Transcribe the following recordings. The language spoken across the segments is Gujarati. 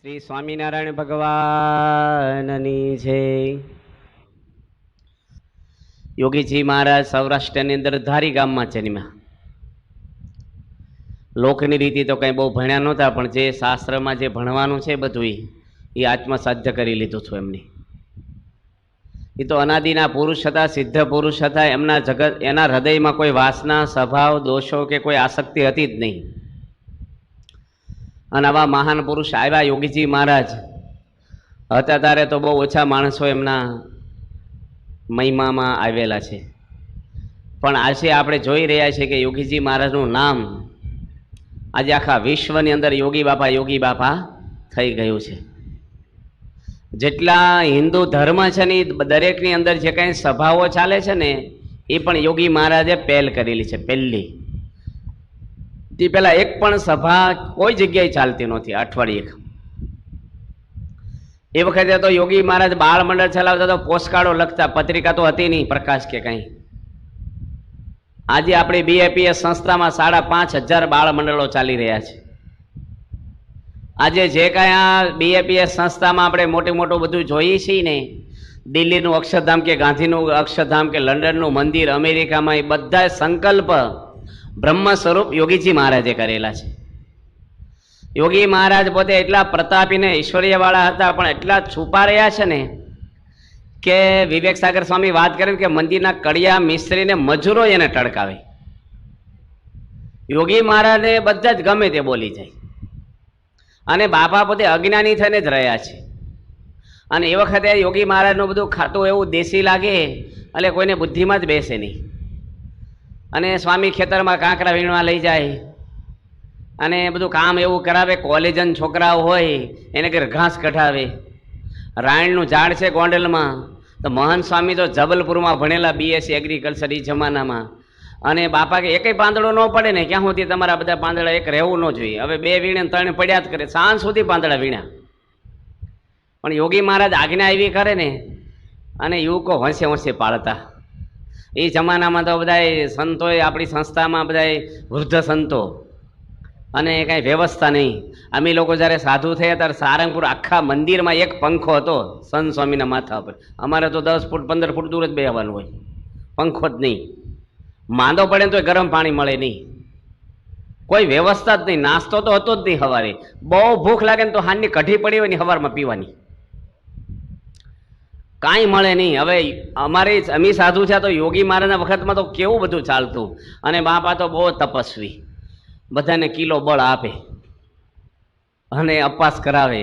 શ્રી સ્વામિનારાયણ ભગવાનની જય. યોગીજી મહારાજ સૌરાષ્ટ્રની અંદર ધારી ગામમાં જન્મ્યા. લોકની રીતિ તો કંઈ બહુ ભણ્યા નહોતા, પણ જે શાસ્ત્રમાં જે ભણવાનું છે બધું એ આત્મસાધ્ય કરી લીધું છું એમની. એ તો અનાદિના પુરુષ હતા, સિદ્ધ પુરુષ હતા. એમના જગત એના હૃદયમાં કોઈ વાસના, સ્વભાવ, દોષો કે કોઈ આસક્તિ હતી જ નહીં. અને આવા મહાન પુરુષ આવ્યા યોગીજી મહારાજ હતા ત્યારે તો બહુ ઓછા માણસો એમના મહિમામાં આવેલા છે. પણ આજે આપણે જોઈ રહ્યા છીએ કે યોગીજી મહારાજનું નામ આજે આખા વિશ્વની અંદર યોગી બાપા થઈ ગયું છે. જેટલા હિન્દુ ધર્મ છે ને દરેકની અંદર જે કંઈ સભાઓ ચાલે છે ને એ પણ યોગી મહારાજે પહેલ કરેલી છે. પહેલી તે પહેલા એક પણ સભા કોઈ જગ્યાએ ચાલતી નહોતી અઠવાડિયે. એ વખતે તો યોગી મહારાજ બાળ મંડળ ચલાવતા તો પોસ્ટકાર્ડો લખતા, પત્રિકા તો હતી નહીં પ્રકાશ કે કંઈ. આજે આપણી બીએપીએસ સંસ્થામાં 5,500 બાળ મંડળો ચાલી રહ્યા છે. આજે જે કાંઈ આ બીએપીએસ સંસ્થામાં આપણે મોટું બધું જોઈએ છીએ ને, દિલ્હીનું અક્ષરધામ કે ગાંધીનું અક્ષરધામ કે લંડનનું મંદિર, અમેરિકામાં, એ બધા સંકલ્પ બ્રહ્મ સ્વરૂપ યોગીજી મહારાજે કરેલા છે. યોગી મહારાજ પોતે એટલા પ્રતાપીને ઐશ્વર્યવાળા હતા, પણ એટલા છુપા રહ્યા છે ને કે વિવેક સાગર સ્વામી વાત કરે કે મંદિરના કડિયા મિસ્ત્રીને મજૂરો એને ટળકાવે. યોગી મહારાજને બધા જ ગમે તે બોલી જાય. અને બાપા પોતે અજ્ઞાની થઈને જ રહ્યા છે. અને એ વખતે યોગી મહારાજનું બધું ખાતું એવું દેશી લાગે એટલે કોઈને બુદ્ધિમાં જ બેસે નહીં. અને સ્વામી ખેતરમાં કાંકરા વીણવા લઈ જાય અને બધું કામ એવું કરાવે. કોલેજન છોકરાઓ હોય એને ઘરે ઘાસ કઢાવે. રાયણનું ઝાડ છે ગોંડલમાં, તો મહંત સ્વામી તો જબલપુરમાં ભણેલા, બીએસસી એગ્રીકલ્ચર એ જમાનામાં. અને બાપા કે એકેય પાંદડો ન પડે ને ક્યાં સુધી તમારા બધા પાંદડા એક રહેવું ન જોઈએ. હવે 2 વીણે 3 પડ્યા જ કરે, સાંજ સુધી પાંદડા વીણ્યા. પણ યોગી મહારાજ આજ્ઞા એવી કરે ને, અને યુવકો હોંશે પાળતા. એ જમાનામાં તો બધા સંતોએ આપણી સંસ્થામાં બધા વૃદ્ધ સંતો, અને કાંઈ વ્યવસ્થા નહીં. અમે લોકો જ્યારે સાધુ થયા ત્યારે સારંગપુર આખા મંદિરમાં એક પંખો હતો સંત સ્વામીના માથા પર. અમારે તો 10 ફૂટ 15 ફૂટ દૂર જ બેસવાનું હોય, પંખો જ નહીં. માંદો પડે તો ગરમ પાણી મળે નહીં, કોઈ વ્યવસ્થા જ નહીં. નાસ્તો તો હતો જ નહીં. સવારે બહુ ભૂખ લાગે ને તો હાંજની કઢી પડી હોય ને સવારમાં પીવાની, કાંઈ મળે નહીં. હવે અમે સાધુ છે તો યોગી મહારાજના વખતમાં તો કેવું બધું ચાલતું. અને બાપા તો બહુ તપસ્વી, બધાને કિલો બળ આપે અને અપવાસ કરાવે.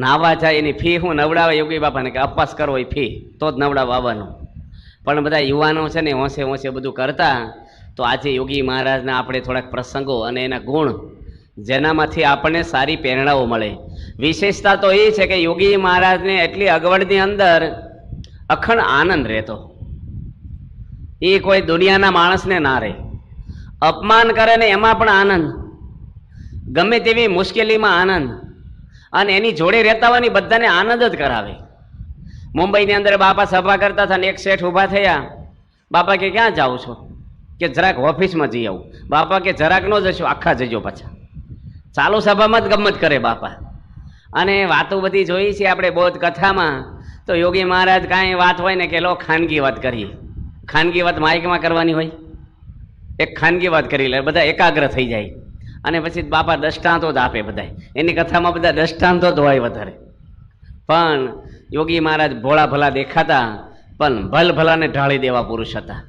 નાવા જાય એની ફી હું નવડાવે યોગી બાપાને કે અપવાસ કરવો એ ફી તો જ નવડાવવા આવવાનું. પણ બધા યુવાનો છે ને હોંશે બધું કરતા. તો આજે યોગી મહારાજના આપણે થોડાક પ્રસંગો અને એના ગુણ જેનામાંથી આપણને સારી પ્રેરણાઓ મળે. વિશેષતા તો એ છે કે યોગી મહારાજને એટલી અગવડની અંદર અખંડ આનંદ રહેતો. એ કોઈ દુનિયાના માણસને ના રહે. અપમાન કરે ને એમાં પણ આનંદ, ગમે તેવી મુશ્કેલીમાં આનંદ. અને એની જોડે રહેતા હોવાની બધાને આનંદ જ કરાવે. મુંબઈની અંદર બાપા સભા કરતા હતા ને એક શેઠ ઊભા થયા. બાપા કે ક્યાં જાઓ છો? કે જરાક ઓફિસમાં જઈ આવું. બાપા કે જરાક ન જશો, આખા જજો પાછા. ચાલુ સભામાં જ ગમત કરે બાપા. અને વાતો બધી જોઈ છે આપણે બૌદ્ધ કથામાં. તો યોગી મહારાજ કાંઈ વાત હોય ને કે લો ખાનગી વાત કરીએ. ખાનગી વાત માઇકમાં કરવાની હોય, એક ખાનગી વાત કરી લે, બધા એકાગ્ર થઈ જાય. અને પછી બાપા દ્રષ્ટાંતો જ આપે. બધા એની કથામાં બધા દ્રષ્ટાંતો જ હોય વધારે. પણ યોગી મહારાજ ભોળા ભલા દેખાતા, પણ ભલ ભલાને ઢાળી દેવા પુરુષ હતા.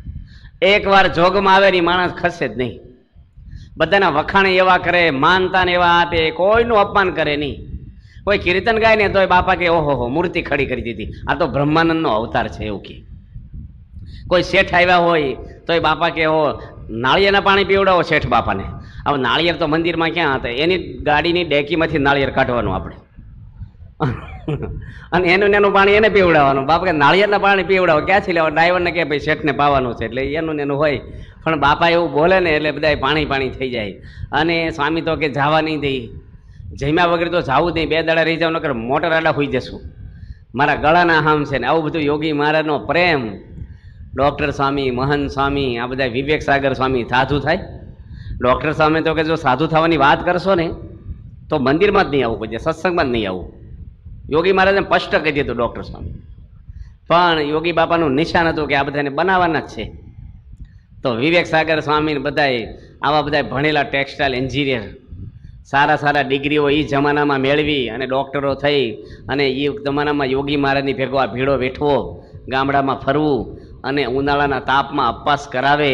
એકવાર જોગમાં આવે ને માણસ ખસે જ નહીં. બધાના વખાણે એવા કરે, માનતાને એવા આપે, કોઈનું અપમાન કરે નહીં. કોઈ કીર્તન ગાય ને તોય બાપા કે ઓહો મૂર્તિ ખડી કરી દીધી, આ તો બ્રહ્માનંદનો અવતાર છે એવું કે. કોઈ શેઠ આવ્યા હોય તોય બાપા કે ઓ નાળિયેરના પાણી પીવડાવો શેઠ બાપાને. હવે નાળિયેર તો મંદિરમાં ક્યાં હતા, એની ગાડીની ડેકીમાંથી નાળિયેર કાઢવાનું આપણે, અને એનું પાણી એને પીવડાવવાનું. બાપા કે નાળિયેરના પાણી પીવડાવો, ક્યાંથી લેવા? ડ્રાઈવરને કે ભાઈ શેઠને પાવાનું છે, એટલે એનું હોય. પણ બાપા એવું બોલે ને એટલે બધા પાણી થઈ જાય. અને સ્વામી તો કે જવા નહીં દઈ, જમ્યા વગર તો જવું નહીં, 2 દાડા રહી જાવ, નકર મોટર આડા હોઈ જશું, મારા ગળાના હામ છે ને. આવું બધું યોગી મહારાજનો પ્રેમ. ડૉક્ટર સ્વામી, મહંત સ્વામી, આ બધા વિવેક સાગર સ્વામી સાધુ થાય. ડૉક્ટર સ્વામી તો કે જો સાધુ થવાની વાત કરશો ને તો મંદિરમાં જ નહીં આવવું પછી, સત્સંગમાં જ નહીં આવવું. યોગી મહારાજને સ્પષ્ટ કહી દીધું ડૉક્ટર સ્વામી. પણ યોગી બાપાનું નિશાન હતું કે આ બધાને બનાવવાના જ છે. તો વિવેક સાગર સ્વામી બધાએ આવા બધા ભણેલા ટેક્સટાઇલ એન્જિનિયર સારા સારા ડિગ્રીઓ એ જમાનામાં મેળવી અને ડૉક્ટરો થઈ અને એ જમાનામાં યોગી મહારાજની ભેગો આ ભીડો વેઠવો, ગામડામાં ફરવું અને ઉનાળાના તાપમાં અપવાસ કરાવે.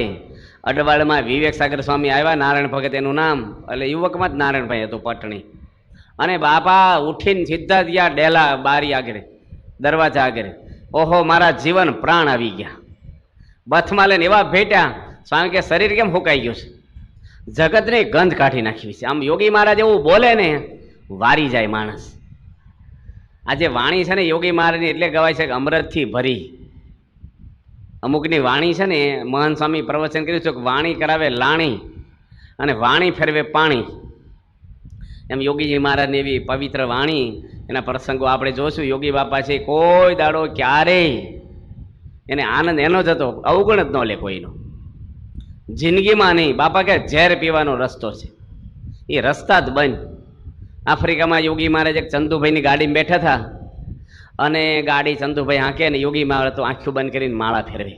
અડવાળમાં વિવેક સાગર સ્વામી આવ્યા, નારાયણ ભગત એનું નામ, એટલે યુવકમાં જ નારાયણભાઈ હતું પટણી. અને બાપા ઉઠીને સીધા ગયા ડેલા બારી આગળ, દરવાજા આગળ. ઓહો, મારા જીવન પ્રાણ આવી ગયા. બથમાં લઈને એવા ભેટ્યા, સ્વામી કે શરીર કેમ ફૂંકાઈ ગયું છે? જગતની ગંધ કાઢી નાખી છે. આમ યોગી મહારાજ એવું બોલે ને વારી જાય માણસ. આજે વાણી છે ને યોગી મહારાજની એટલે ગવાય છે કે અમૃતથી ભરી. અમુકની વાણી છે ને, મહાન સ્વામી પ્રવચન કર્યું છે કે વાણી કરાવે લાણી અને વાણી ફેરવે પાણી. એમ યોગીજી મહારાજની એવી પવિત્ર વાણી, એના પ્રસંગો આપણે જોશું. યોગી બાપા છે કોઈ દાડો ક્યારેય એને આનંદ એનો જ હતો, અવગણ જ ન લે કોઈનો, જિંદગીમાં નહીં. બાપા કે ઝેર પીવાનો રસ્તો છે, એ રસ્તા જ બંધ. આફ્રિકામાં યોગી મહારાજ એક ચંદુભાઈની ગાડીમાં બેઠા હતા અને ગાડી ચંદુભાઈ હાંકે ને યોગી મહારાજ તો આંખું બંધ કરીને માળા ફેરવે.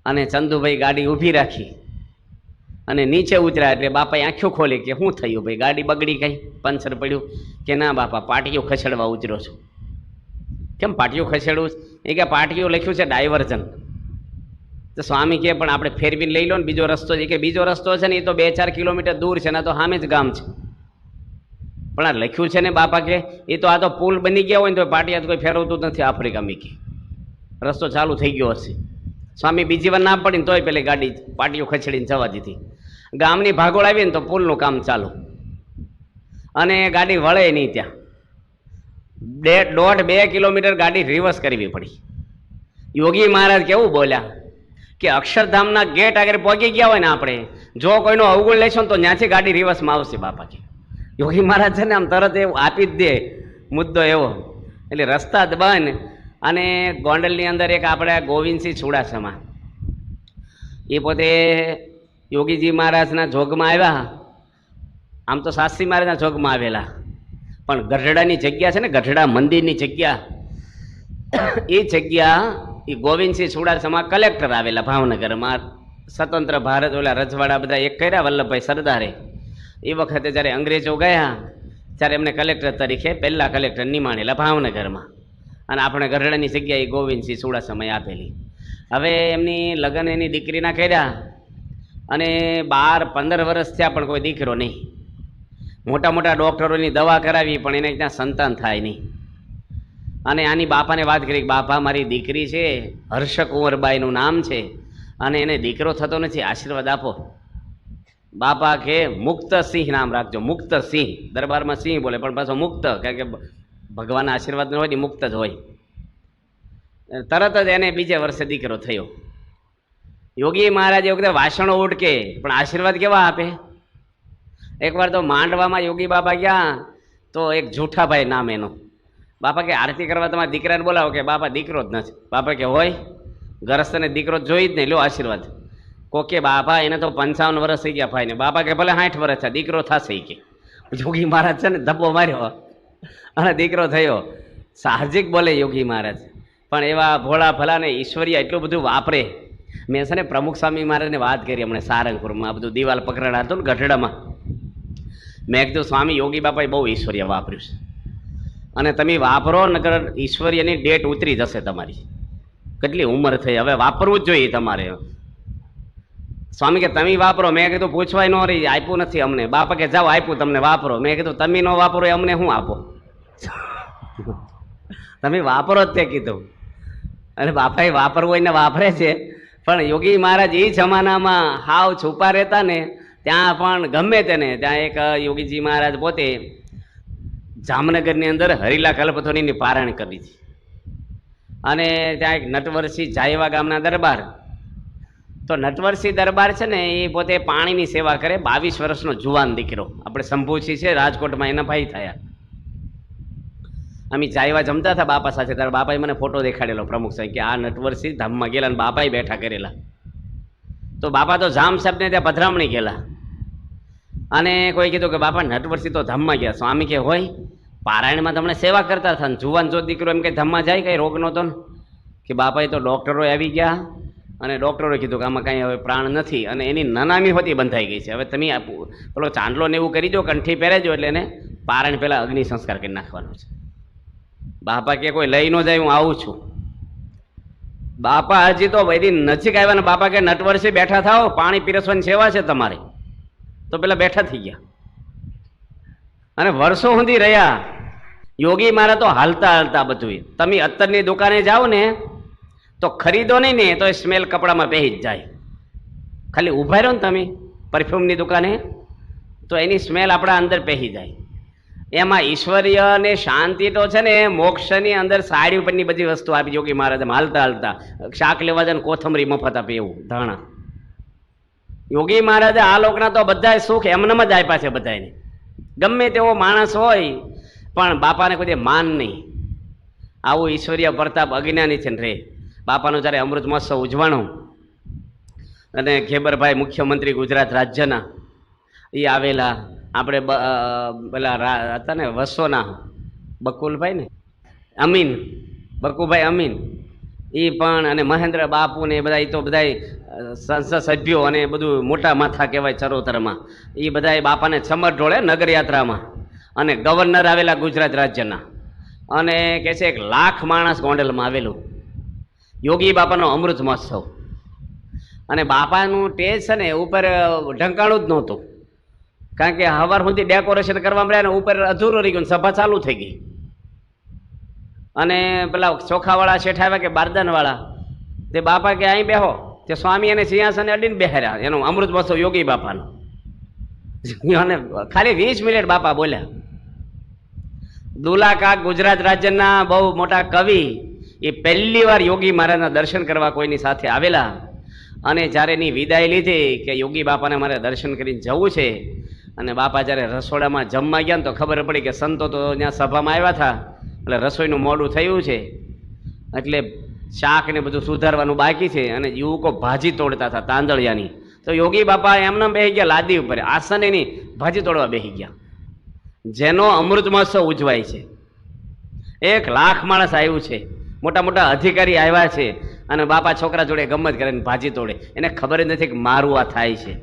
અને ચંદુભાઈ ગાડી ઊભી રાખી અને નીચે ઉતર્યા એટલે બાપાએ આંખો ખોલી કે શું થયું ભાઈ, ગાડી બગડી ગઈ, પંચર પડ્યું? કે ના બાપા, પાટીઓ ખસેડવા ઉતર્યો છું. કેમ પાટીઓ ખસેડવું? એ કે પાટીઓ લખ્યું છે ડાયવર્ઝન. તો સ્વામી કહે પણ આપણે ફેરવીને લઈ લો ને બીજો રસ્તો. એ કે બીજો રસ્તો છે ને એ તો 2-4 કિલોમીટર દૂર છે ને, તો સામે જ ગામ છે. પણ આ લખ્યું છે ને બાપા કે એ તો આ તો પુલ બની ગયા હોય ને તો પાટિયા તો કોઈ ફેરવતું નથી આફ્રિકા મીકી, રસ્તો ચાલુ થઈ ગયો હશે. સ્વામી બીજી વાર ના પડીને તોય પેલી ગાડી પાટીઓ ખસેડીને જવા દીધી. ગામની ભાગોળ આવી ને તો પુલનું કામ ચાલુ અને ગાડી વળે નહીં. ત્યાં 1.5-2 કિલોમીટર ગાડી રિવર્સ કરવી પડી. યોગી મહારાજ કેવું બોલ્યા કે અક્ષરધામના ગેટ આગળ પહોંચી ગયા હોય ને આપણે, જો કોઈનો અવગુણ લેશો ને તો ત્યાંથી ગાડી રિવર્સમાં આવશે. બાપા કે યોગી મહારાજ છે ને આમ તરત એવું આપી જ દે મુદ્દો એવો. એટલે રસ્તા જ બંધ. અને ગોંડલની અંદર એક આપણે ગોવિંદસિંહ ચુડાસમા, એ પોતે યોગીજી મહારાજના જોગમાં આવ્યા. આમ તો શાસ્ત્રી મહારાજના જોગમાં આવેલા, પણ ગઢડાની જગ્યા છે ને, ગઢડા મંદિરની જગ્યા, એ જગ્યા એ ગોવિંદસિંહ ચુડાસમા કલેક્ટર આવેલા ભાવનગરમાં. સ્વતંત્ર ભારત ઓલા રજવાડા બધા એક કર્યા વલ્લભભાઈ સરદારે. એ વખતે જ્યારે અંગ્રેજો ગયા ત્યારે એમને કલેક્ટર તરીકે પહેલા કલેક્ટર નિમાણેલા ભાવનગરમાં. અને આપણે ગઢડાની જગ્યાએ ગોવિંદસિંહ ચુડાસમાએ આપેલી. હવે એમની લગ્ન એની દીકરીના કર્યા અને 12-15 વર્ષ થયા પણ કોઈ દીકરો નહીં. મોટા મોટા ડૉક્ટરોની દવા કરાવી પણ એને ત્યાં સંતાન થાય નહીં. અને આની બાપાને વાત કરી, બાપા મારી દીકરી છે, હર્ષકુંવરબાઈનું નામ છે અને એને દીકરો થતો નથી, આશીર્વાદ આપો. બાપા કે મુક્તસિંહ નામ રાખજો. મુક્તસિંહ, દરબારમાં સિંહ બોલે પણ પાછો મુક્ત, કારણ કે ભગવાનના આશીર્વાદ ન હોય ને મુક્ત જ હોય. તરત જ એને બીજે વર્ષે દીકરો થયો. યોગી મહારાજ એ વખતે વાસણો ઉટકે પણ આશીર્વાદ કેવા આપે. એકવાર તો માંડવામાં યોગી બાપા ગયા તો એક જૂઠાભાઈ નામ એનું. બાપા કે આરતી કરવા તમારા દીકરાને બોલાવો. કે બાપા દીકરો જ નથી. બાપા કે હોય, ગરસ્તને દીકરો જોઈ જ નહીં, લો આશીર્વાદ. કોકે બાપા એને તો 55 વર્ષ થઈ ગયા ભાઈને. બાપા કે ભલે 60 વર્ષ થયા, દીકરો થશે. કે યોગી મહારાજ છે ને ધબ્બો માર્યો અને દીકરો થયો. સાહજિક બોલે યોગી મહારાજ, પણ એવા ભોળા ભલાને ઈશ્વરીય એટલું બધું વાપરે. મેં છે ને પ્રમુખ સ્વામી મહારાજને વાત કરી હમણાં સારંગપુરમાં, આ બધું દિવાલ પકડાણા હતું ને ગઢડામાં. મેં કીધું સ્વામી યોગી બાપાએ બહુ ઈશ્વરીય વાપર્યું છે અને તમે વાપરો, નકર ઈશ્વરીયની ડેટ ઉતરી જશે તમારી. કેટલી ઉંમર થઈ, હવે વાપરવું જ જોઈએ તમારે. સ્વામી કે તમે વાપરો. મેં કીધું પૂછવાય ન રહી, આપ્યું નથી અમને. બાપા કે જાઓ આપ્યું તમને, વાપરો. મેં કીધું તમે ન વાપરો અમને શું આપો, તમે વાપરો જ તે કીધું. અને બાપાએ વાપરવું હોય ને વાપરે છે. પણ યોગી મહારાજ એ જમાનામાં હાવ છુપા રહેતા ને, ત્યાં પણ ગમે તેને ત્યાં એક યોગીજી મહારાજ પોતે જામનગરની અંદર હરિલા કલ્પથોરીની પારાયણ કરી હતી. અને ત્યાં એક નટવરસિંહ જાયવા ગામના દરબાર. તો નટવરસિંહ દરબાર છે ને એ પોતે પાણીની સેવા કરે. 22 વર્ષનો જુવાન દીકરો, આપણે શંભુસિંહ છે રાજકોટમાં, એના ભાઈ થયા. અમે જાયવા જમતા હતા બાપા સાથે, ત્યારે બાપાએ મને ફોટો દેખાડેલો પ્રમુખ સાહેબ કે આ નટવરસિંહ ધામમાં ગયેલા અને બાપાએ બેઠા કરેલા. તો બાપા તો જામ સાહેબને ત્યાં પધરામણી ગયેલા અને કોઈ કીધું કે બાપા નટવરસી તો ધામમાં ગયા. સ્વામી કે હોય પારાયણમાં તમને સેવા કરતા હતા ને જુવાન જો દીકરો એમ કે ધામમાં જાય કંઈ રોગ નહોતો ને? કે બાપાએ તો ડૉક્ટરો આવી ગયા અને ડૉક્ટરોએ કીધું કે આમાં કાંઈ હવે પ્રાણ નથી અને એની નનામી હોતી બંધાઈ ગઈ છે. હવે તમે પેલો ચાંદલો ને એવું કરી દો, કંઠી પહેરેજો એટલે એને પારાયણ પહેલાં અગ્નિ સંસ્કાર કરી નાખવાનો છે. બાપા કે કોઈ લઈ ન જાય, હું આવું છું. બાપા હજી તો બધી નજીક આવ્યા ને બાપા કે નટવરસી બેઠા થાઓ, પાણી પીરસવાની સેવા છે તમારે. તો પેલા બેઠા થઈ ગયા અને વર્ષો સુધી રહ્યા. યોગી મારા તો હાલતા હાલતા બધું. તમે અત્તરની દુકાને જાઓ ને તો ખરીદો નહીં ને તો એ સ્મેલ કપડામાં પહેરી જ જાય. ખાલી ઊભા રહો ને તમે પરફ્યુમની દુકાને તો એની સ્મેલ આપણા અંદર પહેરી જાય. એમાં ઈશ્વરીય અને શાંતિ તો છે ને મોક્ષની અંદર સાડી ઉપરની બધી વસ્તુ આપી યોગી મહારાજ હાલતા હાલતા. શાક લેવા જાય ને કોથમરી મફત આપે એવું ધાણા. યોગી મહારાજે આ લોકના તો બધા સુખ એમનેમ જ આપ્યા છે બધાને. ગમે તેવો માણસ હોય પણ બાપાને કોઈ માન નહીં. આવું ઈશ્વરીય પ્રતાપ અજ્ઞાની છે ને રે. બાપાનો જ્યારે અમૃત મહોત્સવ ઉજવાણો અને ખેબરભાઈ મુખ્યમંત્રી ગુજરાત રાજ્યના એ આવેલા. આપણે પેલા હતા ને વસોના બકુલભાઈ ને અમીન, બકુભાઈ અમીન એ પણ અને મહેન્દ્ર બાપુ ને એ બધા, એ તો બધા સંસદ સભ્યો અને બધું મોટા માથા કહેવાય ચરોતરમાં. એ બધા બાપાને સમર ઢોળે નગરયાત્રામાં. અને ગવર્નર આવેલા ગુજરાત રાજ્યના અને કહે છે 1 લાખ માણસ ગોંડલમાં આવેલું. યોગી બાપાનો અમૃત મહોત્સવ અને બાપાનું ટેજ છે ને ઉપર ઢંકાણું જ નહોતું. કારણ કે સવાર સુધી ડેકોરેશન કરવા મળ્યા ને ઉપર અધૂરું રહી ગયું, સભા ચાલુ થઈ ગઈ. અને પેલા ચોખાવાળા શેઠ આવ્યા કે બારદાનવાળા, તે બાપા કે અહીં બેહો. તે સ્વામી એને સિંહાસને અડીને બેહાર્યા. એનો અમૃત મહોત્સવ યોગી બાપાનો. અને ખાલી 20 મિનિટ બાપા બોલ્યા. દુલા કાક ગુજરાત રાજ્યના બહુ મોટા કવિ એ પહેલી વાર યોગી મહારાજના દર્શન કરવા કોઈની સાથે આવેલા. અને જ્યારે એની વિદાય લીધી કે યોગી બાપાને મારે દર્શન કરીને જવું છે. અને બાપા જ્યારે રસોડામાં જમવા ગયા ને તો ખબર પડી કે સંતો તો ત્યાં સભામાં આવ્યા હતા એટલે રસોઈનું મોડું થયું છે એટલે શાક ને બધું સુધારવાનું બાકી છે. અને યુવકો ભાજી તોડતા હતા તાંદળિયાની. તો યોગી બાપા એમને બેસી ગયા લાદી ઉપર, આસન એની ભાજી તોડવા બેસી ગયા. જેનો અમૃત મહોત્સવ ઉજવાય છે. 1 લાખ માણસ આવ્યું છે, મોટા મોટા અધિકારી આવ્યા છે અને બાપા છોકરા જોડે ગમત કરે ભાજી તોડે. એને ખબર જ નથી કે મારું આ થાય છે.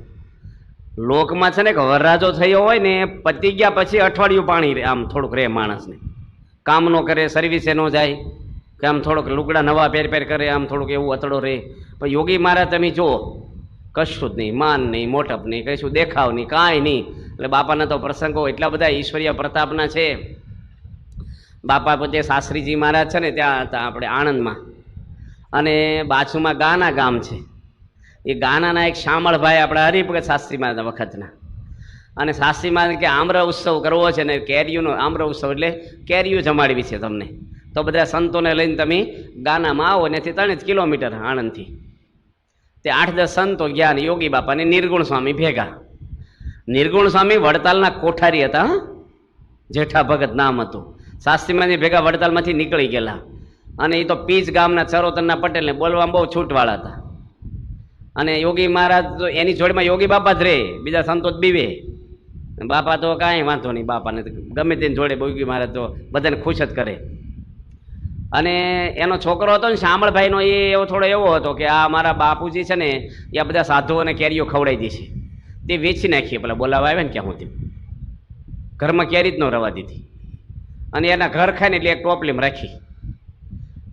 લોકમાં છે ને કે વરરાજો થયો હોય ને પતી ગયા પછી અઠવાડિયું પાણી આમ થોડુંક રહે માણસને. કામ ન કરે, સર્વિસે ન જાય કે આમ થોડુંક લુગડા નવા પહેર કરે, આમ થોડુંક એવું અતડો રહે. પણ યોગી મહારાજ તમે જુઓ કશું જ નહીં, માન નહીં, મોટપ નહીં, કશું દેખાવ નહીં, કાંઈ નહીં. એટલે બાપાના તો પ્રસંગો એટલા બધા ઈશ્વરીય પ્રતાપના છે. બાપા પોતે શાસ્ત્રીજી મહારાજ છે ને ત્યાં હતા આપણે આણંદમાં અને બાજુમાં ગાના ગામ છે. એ ગાનાના એક શામળભાઈ આપણા હરિભગત શાસ્ત્રી મહારાજ વખતના. અને શાસ્ત્રી મહારાજ કે આમ્ર ઉત્સવ કરવો છે ને કેરીઓનો આમ્ર ઉત્સવ એટલે કેરીઓ જમાડવી છે તમને. તો બધા સંતોને લઈને તમે ગાનામાં આવો. ત્યાંથી 3 કિલોમીટર આણંદથી. તે 8-10 સંતો ગયા ને યોગી બાપાને નિર્ગુણ સ્વામી ભેગા. નિર્ગુણ સ્વામી વડતાલના કોઠારી હતા, જેઠા ભગત નામ હતું. શાસ્ત્રીમાની ભેગા વડતાલમાંથી નીકળી ગયેલા અને એ તો પીચ ગામના ચરોતરના પટેલને બોલવામાં બહુ છૂટવાળા હતા. અને યોગી મહારાજ તો એની જોડમાં યોગી બાપા જ રહે, બીજા સંતો જ બીવે. બાપા તો કાંઈ વાંધો નહીં, બાપાને ગમે તેની જોડે યોગી મહારાજ તો બધાને ખુશ જ કરે. અને એનો છોકરો હતો ને શામળભાઈનો, એ એવો થોડો એવો હતો કે આ મારા બાપુજી છે ને એ આ બધા સાધુઓને કેરીઓ ખવડાવી દેશે. તે વેચી નાખીએ પેલા બોલાવા આવે ને ક્યાં હું તેમ ઘરમાં કેરી જ ન રવા દીધી. અને એના ઘર ખાઈને એટલે એક ટોપલીમાં રાખી.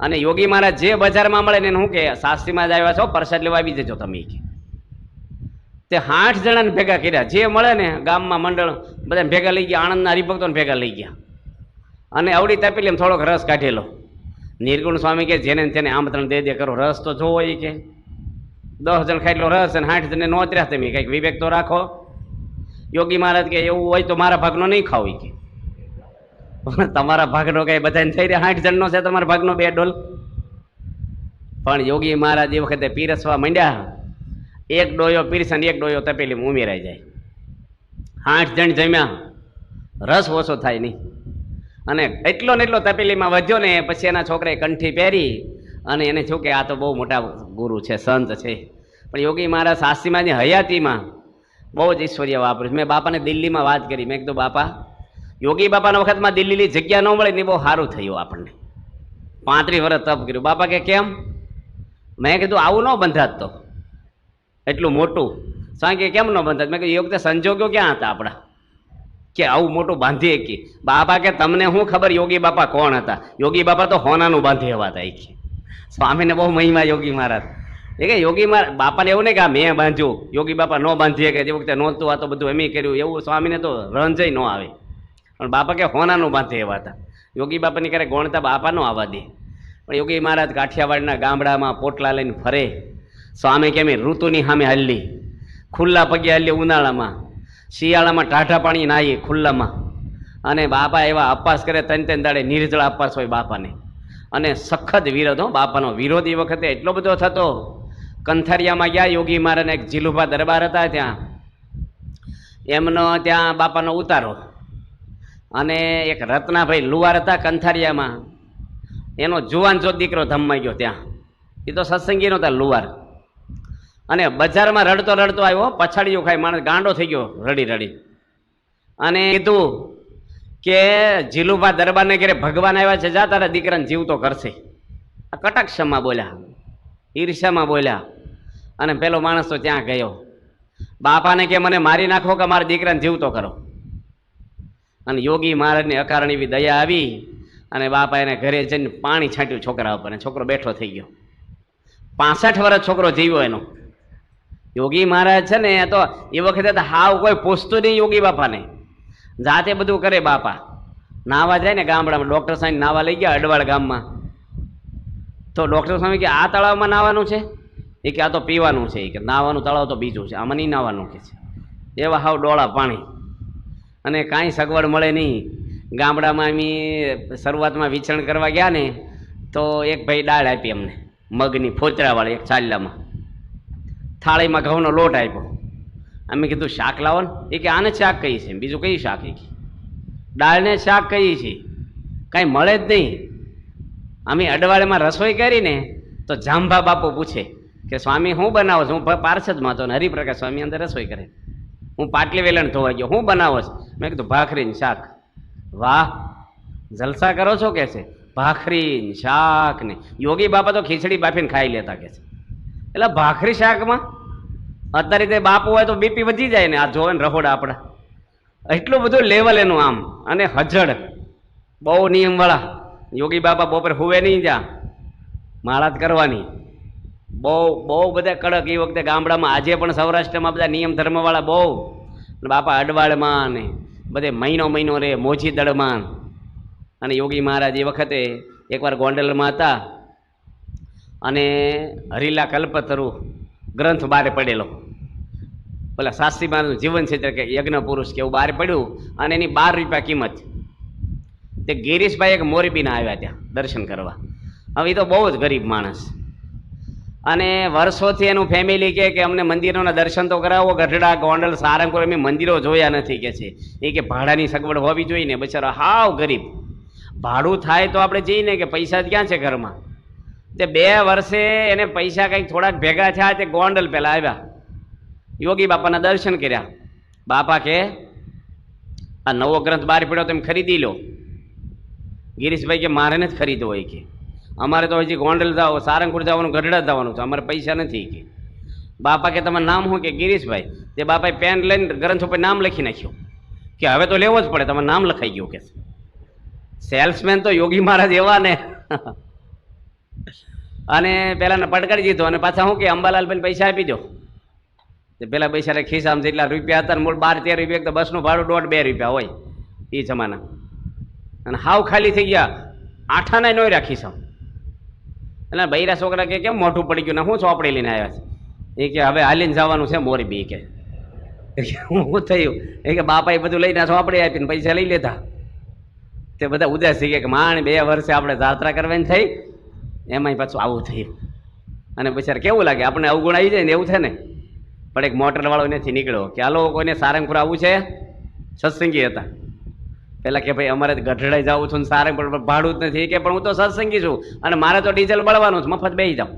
અને યોગી મહારાજ જે બજારમાં મળે ને શું કે શાસ્ત્રીમાં જ આવ્યા છો, પ્રસાદ લેવા આવી જજો તમે. તે 8 જણાને ભેગા કર્યા, જે મળે ને ગામમાં મંડળ બધા ભેગા લઈ ગયા. આણંદના હરિભક્તોને ભેગા લઈ ગયા અને અવડી તપેલી થોડોક રસ કાઢેલો. નિર્ગુણ સ્વામી કે જેને તેને આમંત્રણ દે કરો, રસ તો જોવો. એ કે 10 જણ ખાઈ લો રસ અને 8 જણને નોતર્યા. તમે કંઈક વિવેક તો રાખો. યોગી મહારાજ કે એવું હોય તો મારા ભાગનો નહીં ખાવ. કે તમારા ભાગનો કઈ બધાને થઈ રહ્યા, 8 જણનો છે તમારા ભાગનો 2 ડોલ. પણ યોગી મહારાજ એ વખતે પીરસવા માંડ્યા. 1 ડોયો પીરસે ને 1 ડોયો તપેલીમાં ઉમેરાઈ જાય. 8 જણ જમ્યા, રસ ઓછો થાય નહીં. અને એટલો ને એટલો તપેલીમાં વધ્યો ને પછી એના છોકરાએ કંઠી પહેરી અને એને થયું કે આ તો બહુ મોટા ગુરુ છે, સંત છે. પણ યોગી મહારાજ શાસ્ત્રીમાની હયાતીમાં બહુ જ ઈશ્વરીય વાપર્યું. મેં બાપાને દિલ્હીમાં વાત કરી. મેં કીધું બાપા, યોગી બાપાના વખતમાં દિલ્હીની જગ્યા ન મળે ને બહુ સારું થયું આપણને. 35 વર્ષ તપ કર્યું. બાપા કે કેમ? મેં કીધું આવું ન બંધાત તો એટલું મોટું. સ્વામી કે કેમ ન બંધાત? મેં કીધું એ વખતે સંજોગો ક્યાં હતા આપણા કે આવું મોટું બાંધી શકી? બાપા કે તમને શું ખબર યોગી બાપા કોણ હતા? યોગી બાપા તો હોનાનું બાંધી હવા હતા. કે સ્વામીને બહુ મહિમા યોગી મહારાજ. એ કે યોગી મહારાજ બાપાને એવું નહીં કે મેં બાંધ્યું, યોગી બાપા ન બાંધીએ કે જે વખતે નહોતું આ તો બધું એમ કર્યું, એવું સ્વામીને તો રંજય ન આવે. પણ બાપા કે હોનાનું બાંધી એવા હતા. યોગી બાપાની ક્યારેક ગોણતા બાપા ન આવવા દે. પણ યોગી મહારાજ કાઠિયાવાડના ગામડામાં પોટલા લઈને ફરે. સ્વામી કેમ ઋતુની સામે હલ્લી, ખુલ્લા પગે હલ્લી ઉનાળામાં, શિયાળામાં ટાઢા પાણી નાહીએ ખુલ્લામાં. અને બાપા એવા અપાસ કરે, 3 દાડે નિર્જળ અપાસ હોય બાપાને. અને સખત વિરોધ, બાપાનો વિરોધ એ વખતે એટલો બધો થતો. કંથારિયામાં ગયા યોગી મહારાજને, એક જીલુભા દરબાર હતા ત્યાં, એમનો ત્યાં બાપાનો ઉતારો. અને એક રત્નાભાઈ લુવાર હતા કંથારિયામાં, એનો જુવાન જો દીકરો ધમમાં ગયો ત્યાં. એ તો સત્સંગી નહોતા લુવાર. અને બજારમાં રડતો રડતો આવ્યો, પછાડીઓ ખાઈ માણસ ગાંડો થઈ ગયો રડી રડી. અને કીધું કે જીલુભા દરબારને ઘેરે ભગવાન આવ્યા છે, જા તારા દીકરાને જીવતો કરશે. આ કટાક્ષમાં બોલ્યા, ઈર્ષ્યામાં બોલ્યા. અને પેલો માણસ તો ત્યાં ગયો. બાપાને કે મને મારી નાખો કે મારા દીકરાને જીવતો કરો. અને યોગી મહારાજની અકારણ એવી દયા આવી અને બાપા એને ઘરે જઈને પાણી છાંટ્યું છોકરા ઉપર, અને છોકરો બેઠો થઈ ગયો. 65 વર્ષ છોકરો જીવ્યો એનો. યોગી મહારાજ છે ને, તો એ વખતે તો હાવ કોઈ પૂછતું નહીં યોગી બાપાને, જાતે બધું કરે બાપા. નાવા જાય ને ગામડામાં, ડૉક્ટર સાહેબ નાવા લઈ ગયા અડવાળ ગામમાં. તો ડૉક્ટર સાહેબ કે આ તળાવમાં નાવાનું છે? એ કે આ તો પીવાનું છે. એ કે નાવાનું તળાવ તો બીજું છે, આમાં નહીં નાવાનું કે છે. એવા હાવ ડોળા પાણી. અને કાંઈ સગવડ મળે નહીં. ગામડામાં અમે શરૂઆતમાં વિચરણ કરવા ગયા ને, તો એક ભાઈ દાળ આપી અમને, મગની ફોતરાવાળી, એક ચાલ્લામાં. થાળીમાં ઘઉંનો લોટ આપ્યો. અમે કીધું શાક લાવો ને. એ કે આને શાક કહીએ છીએ, બીજું કઈ શાક? એ દાળને શાક કહીએ છીએ, કાંઈ મળે જ નહીં. અમે અડવાળેમાં રસોઈ કરીને તો જાંભા બાપુ પૂછે કે સ્વામી હું બનાવો છો? હું પાર્ષદમાં હતો ને હરિપ્રકાશ સ્વામી અંદર રસોઈ કરે. હું પાટલી વેલણ ધોવા ગયો, હું બનાવો છો? મેં કીધું ભાખરીને શાક. વાહ, જલસા કરો છો કે છે? ભાખરી શાક ને. યોગી બાપા તો ખીચડી બાફીને ખાઈ લેતા કે છે. એટલે ભાખરી શાકમાં અત્યારે તે બાપુ હોય તો બીપી વધી જાય ને. આ જોવે ને રહોડા આપણા, એટલું બધું લેવલ એનું આમ. અને હજડ બહુ નિયમવાળા. યોગી બાપા બપોર હુવે નહીં, જા માળા જ કરવાની. બહુ બહુ બધા કડક એ વખતે ગામડામાં. આજે પણ સૌરાષ્ટ્રમાં બધા નિયમ ધર્મવાળા બહુ. બાપા અડવાળમાં ને બધે મહિનો રે મોજી દળમાં. અને યોગી મહારાજ એ વખતે એકવાર ગોંડલમાં હતા અને હરિલા કલ્પતરુ ગ્રંથ બહાર પડેલો, પેલા શાસ્ત્રી મહારાજનું જીવન છે કે યજ્ઞ પુરુષ કે એવું બહાર પડ્યું. અને એની 12 રૂપિયા કિંમત. તે ગિરીશભાઈ એક મોરબીના આવ્યા ત્યાં દર્શન કરવા. હવે એ તો બહુ જ ગરીબ માણસ. અને વર્ષોથી એનું ફેમિલી કે અમને મંદિરોના દર્શન તો કરાવો. ગઢડા, ગોંડલ, સારંગપુર અમે મંદિરો જોયા નથી કે છે. એ કે ભાડાની સગવડ હોવી જોઈએ ને. બિચારો હાવ ગરીબ. ભાડું થાય તો આપણે જઈએ ને, કે પૈસા જ ક્યાં છે ઘરમાં. તે 2 વર્ષે એને પૈસા કંઈક થોડાક ભેગા થયા. તે ગોંડલ પહેલાં આવ્યા, યોગી બાપાના દર્શન કર્યા. બાપા કે આ નવો ગ્રંથ બહાર પડ્યો તમે ખરીદી લો. ગિરીશભાઈ કે મારે નથી ખરીદવો હોય કે, અમારે તો હજી ગોંડલ જાઓ, સારંગપુર જવાનું, ગઢડા જવાનું છે, અમારે પૈસા નથી કે. બાપા કે તમારું નામ શું? કે ગિરીશભાઈ. તે બાપાએ પેન લઈને ગ્રંથ ઉપર નામ લખી નાખ્યું કે હવે તો લેવો જ પડે, તમારું નામ લખાઈ ગયું કે. સેલ્સમેન તો યોગી મહારાજ એવા ને. અને પેલાને પડકારી દીધો. અને પાછા શું કે અંબાલાલભાઈ પૈસા આપી દો. તે પેલા પૈસા ખિસ્સામાં જેટલા રૂપિયા હતા, મૂળ 12-13 રૂપિયા, તો બસનું ભાડું 1.5-2 રૂપિયા હોય એ જમાના. અને હાવ ખાલી થઈ ગયા, આઠાના નો રહ્યા ખિસ્સામાં. એટલે બૈરા છોકરા કે કેમ મોઢું પડી ગયું ને હું ચોપડી લઈને આવ્યા છે? એ કે હવે હાલીને જવાનું છે મોરબી. કે શું થયું? એ કે બાપાએ બધું લઈને ચોપડી આપીને પૈસા લઈ લેતા. તે બધા ઉદાસ થઈ ગયા કે માંડ 2 વર્ષે આપણે જાત્રા કરવાની થઈ, એમાંય પાછું આવું થયું. અને બિચારા કેવું લાગે, આપણે અવગુણ આવી જાય ને એવું થાય ને. પણ એક મોટરવાળો નથી નીકળ્યો કે હાલો કોઈને સારંગપુર આવવું છે. સત્સંગી હતા. પેલા કે ભાઈ અમારે ગઢડાઈ જવું છું ને સારંગપુર ભાડું જ નથી. કે પણ હું તો સત્સંગી છું અને મારે તો ડીઝલ બળવાનું છે, મફત બેસી જાઉં.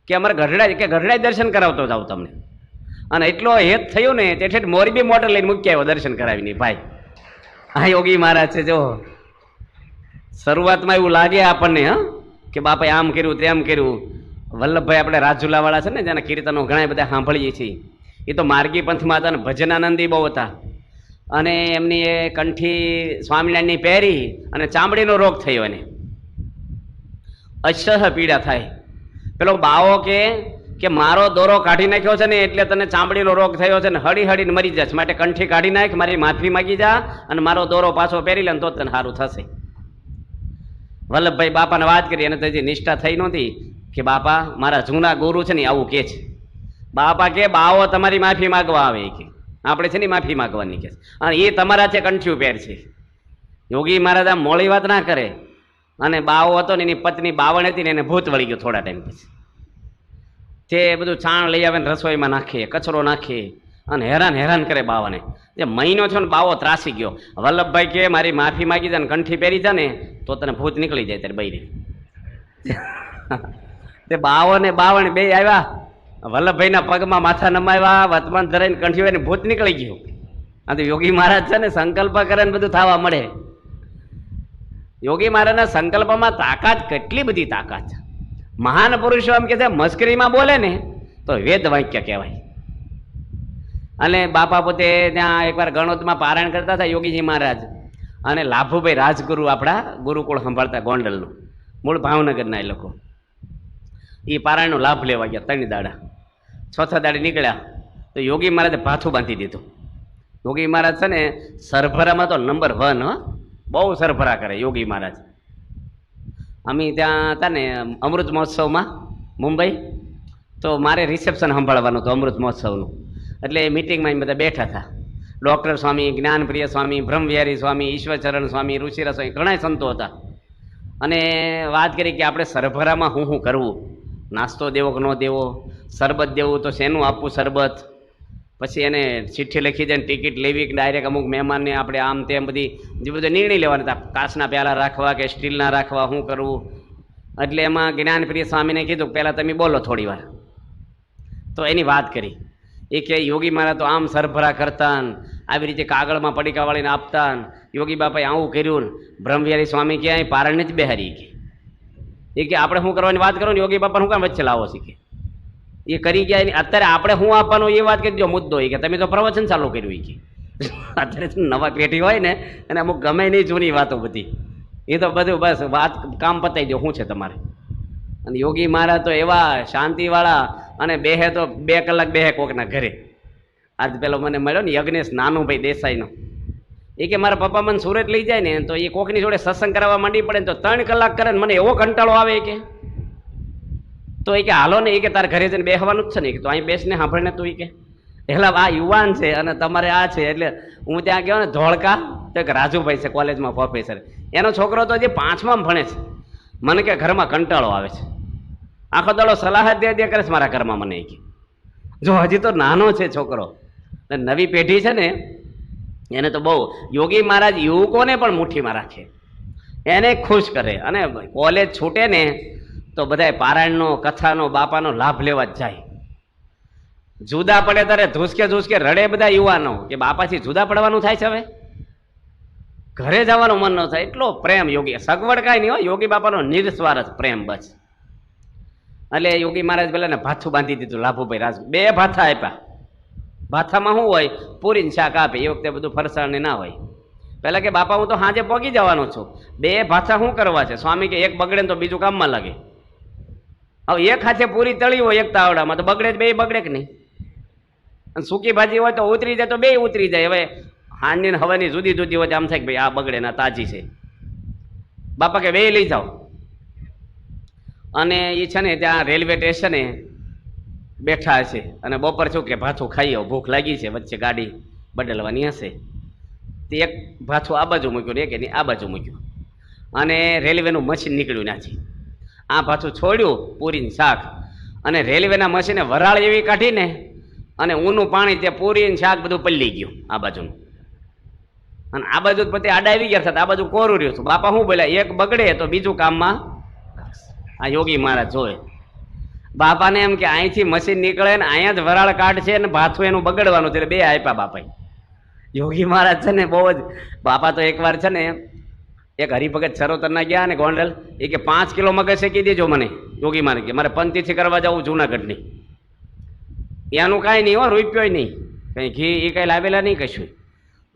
કે અમારે ગઢડાઈ, કે ગઢડાઈ દર્શન કરાવતો જાઉં તમને. અને એટલો હેત થયો ને તેથી મોરબી મોટર લઈને મૂકી આવ્યો દર્શન કરાવીને. ભાઈ આ યોગી મહારાજ છે. જો શરૂઆતમાં એવું લાગે આપણને કે બાપાએ આમ કર્યું તેમ કર્યું. વલ્લભભાઈ આપણે રાજુલાવાળા છે ને, જેના કીર્તનો ઘણા બધા સાંભળીએ છીએ, એ તો માર્ગી પંથમાં હતા અને ભજનાનંદી બહુ હતા. અને એમની એ કંઠી સ્વામિનારાયણની પહેરી અને ચામડીનો રોગ થયો એને, અસહ્ય પીડા થાય. પેલો બાવો કે મારો દોરો કાઢી નાખ્યો છે ને એટલે તને ચામડીનો રોગ થયો છે ને હળી હળીને મરી જશે, માટે કંઠી કાઢી નાખ, મારી માફી માગી જા અને મારો દોરો પાછો પહેરી લે તો તને સારું થશે. વલ્લભભાઈ બાપાને વાત કરી અને તો હજી નિષ્ઠા થઈ નહોતી કે બાપા મારા જૂના ગુરુ છે ને આવું કે છે. બાપા કે બાવો તમારી માફી માગવા આવે કે આપણે છે ને માફી માગવાની કે, અને એ તમારા છે કંઠ્યું પહેર છે. યોગી મહારાજ આમ મોડી વાત ના કરે. અને બાવો હતો ને એની પત્ની બાવણ હતી ને એને ભૂત વળી ગયો થોડા ટાઈમ પછી. તે બધું છાણ લઈ આવે ને રસોઈમાં નાખે, કચરો નાખે અને હેરાન કરે બાવાને. જે મહિનો થયો ને બાવો ત્રાસી ગયો. વલ્લભભાઈ કે મારી માફી માગી જાય ને કંઠી પહેરી જાય ને તો તને ભૂત નીકળી જાય તારે બૈરી. તે બાવો ને બાવણ બે આવ્યા, વલ્લભભાઈના પગમાં માથા નમાવ્યા, વર્તમાન ધરાઈને કંઠી હોય ને ભૂત નીકળી ગયું. આ તો યોગી મહારાજ છે ને સંકલ્પ કરે ને બધું થવા મળે. યોગી મહારાજના સંકલ્પમાં તાકાત, કેટલી બધી તાકાત. મહાન પુરુષો એમ કે છે મસ્કરીમાં બોલે ને તો વેદ વાક્ય કહેવાય. અને બાપા પોતે ત્યાં એકવાર ગણોદમાં પારાયણ કરતા હતા યોગીજી મહારાજ, અને લાભુભાઈ રાજગુરુ આપણા ગુરુકુળ સંભાળતા ગોંડલનું, મૂળ ભાવનગરના એ લોકો. એ પારાયણનો લાભ લેવા ગયા 3 દાડા. 6થા દાડે નીકળ્યા તો યોગી મહારાજે ભાથું બાંધી દીધું. યોગી મહારાજ છે ને સરભરામાં તો નંબર 1, બહુ સરભરા કરે યોગી મહારાજ. અમે ત્યાં હતા ને અમૃત મહોત્સવમાં મુંબઈ, તો મારે રિસેપ્શન સંભાળવાનું હતું અમૃત મહોત્સવનું. એટલે મિટિંગમાં બધા બેઠા હતા. ડૉક્ટર સ્વામી, જ્ઞાનપ્રિય સ્વામી, બ્રહ્મવિહારી સ્વામી, ઈશ્વરચરણ સ્વામી, ઋષિરા સ્વામી, ઘણા સંતો હતા. અને વાત કરી કે આપણે સરભરામાં શું કરવું, નાસ્તો દેવો કે ન દેવો, શરબત દેવું તો શેનું આપવું શરબત, પછી એને ચિઠ્ઠી લખી દે, ટિકિટ લેવી કે ડાયરેક્ટ અમુક મહેમાનને આપણે આમ તેમ બધી જે બધા નિર્ણય લેવાના હતા, કાચના પ્યાલા રાખવા કે સ્ટીલના રાખવા, શું કરવું. એટલે એમાં જ્ઞાનપ્રિય સ્વામીને કીધું પહેલાં તમે બોલો થોડી વાર. તો એની વાત કરી. એ કે યોગી મહારાજ તો આમ સરભરા કરતા, આવી રીતે કાગળમાં પડીકા વાળીને આપતા. યોગી બાપાએ આવું કર્યું. બ્રહ્મવિહારી સ્વામી ક્યાંય પારણને જ બેહારી કે એ કે આપણે શું કરવાની વાત કરો ને યોગી બાપા શું કામ વચ્ચે લાવો શીખે. એ કરી ગયા. અત્યારે આપણે શું આપવાનું એ વાત કરી દો મુદ્દો. એ કે તમે તો પ્રવચન ચાલુ કર્યું કે અત્યારે નવા પેઢી હોય ને અને અમુક ગમે નહીં જૂની વાતો બધી, એ તો બધું બસ વાત કામ પતાવી દો શું છે તમારે. અને યોગી મહારાજ તો એવા શાંતિવાળા, અને બેહે તો 2 કલાક બેહે કોકના ઘરે. આજ પેલો મને મળ્યો ને યજ્ઞેશ નાનુભાઈ દેસાઈનો, એ કે મારા પપ્પા મને સુરત લઈ જાય ને તો એ કોકની જોડે સત્સંગ કરાવવા માંડી પડે ને તો 3 કલાક કરે ને મને એવો કંટાળો આવે કે તો એ કે હાલો ને, એ કે તારે ઘરે જઈને બેસવાનું જ છે ને, તો અહીં બેસને સાંભળને તું. એ કે એટલે આ યુવાન છે અને તમારે આ છે. એટલે હું ત્યાં ગયો ને ધોળકા, તો એક રાજુભાઈ છે કોલેજમાં પ્રોફેસર, એનો છોકરો તો હજી 5માં ભણે છે. મને કે ઘરમાં કંટાળો આવે છે, આખો દાડો સલાહ દે કરે છે મારા ઘરમાં મને. કે જો હજી તો નાનો છે છોકરો, નવી પેઢી છે ને એને તો બહુ યોગી મહારાજ યુવકોને પણ મુઠ્ઠીમાં રાખે, એને ખુશ કરે. અને કોલેજ છૂટે ને તો બધાય પારાયણનો, કથાનો, બાપાનો લાભ લેવા જ જાય. જુદા પડે ત્યારે ધૂસકે રડે બધા યુવાનો કે બાપાથી જુદા પડવાનું થાય છે, હવે ઘરે જવાનું મન ન થાય. એટલો પ્રેમ યોગી, સગવડ કાંઈ નહીં હોય, યોગી બાપાનો નિર્સ્વાર્થ પ્રેમ બસ. એટલે યોગી મહારાજ પેલા ને ભાથું બાંધી દીધું લાભુભાઈ રાજ. 2 ભાથા આપ્યા. ભાથામાં શું હોય, પૂરીને શાક આપે. એ વખતે બધું ફરસાણ ના હોય. પહેલાં કે બાપા હું તો સાંજે પહોંચી જવાનો છું, 2 ભાથા શું કરવા છે. સ્વામી કે એક બગડે ને તો બીજું કામમાં લાગે. હવે એક હાથે પૂરી તળી હોય એક તાવડામાં તો બગડે જ, 2 બગડે કે નહીં. અને સૂકી ભાજી હોય તો ઉતરી જાય તો 2 ઉતરી જાય. હવે હાંડની ને હવાની જુદી જુદી હોય આમ થાય કે ભાઈ આ બગડે ના તાજી છે. બાપા કે 2 લઈ જાઓ. અને એ છે ને ત્યાં રેલવે સ્ટેશને બેઠા છે અને બપોર શું કે ભાથું ખાઈ આવો, ભૂખ લાગી છે, વચ્ચે ગાડી બદલવાની હશે. તે એક ભાથું આ બાજુ મૂક્યું, એક એની આ બાજુ મૂક્યું, અને રેલવેનું મશીન નીકળ્યું નાથી. આ પાછું છોડ્યું પૂરીને શાક, અને રેલવેના મશીને વરાળ એવી કાઢીને અને ઊનું પાણી તે પૂરીને શાક બધું પલળી ગયું આ બાજુનું. અને આ બાજુ પછી આડા આવી ગયા હતા, આ બાજુ કોરું રહ્યું હતું. બાપા શું બોલ્યા, એક બગડે તો બીજું કામમાં. આ યોગી મહારાજ જોવે. બાપાને એમ કે અહીંથી મશીન નીકળે ને અહીંયા જ વરાળ કાઢશે ને ભાથું એનું બગડવાનું છે, એટલે બે આપ્યા બાપાએ. યોગી મહારાજ છે ને બહુ જ, બાપા તો એકવાર છે ને એક હરિભગત સરોતરના ગયા ને ગોંડલ, એ કે 5 કિલો મગજ શેકી દેજો મને. યોગી મારે કે મારે પંતીથી કરવા જવું જુનાગઢની. એનું કાંઈ નહીં હો, રૂપિયો નહીં, કંઈ ઘી એ કાંઈ લાવેલા નહીં કશું.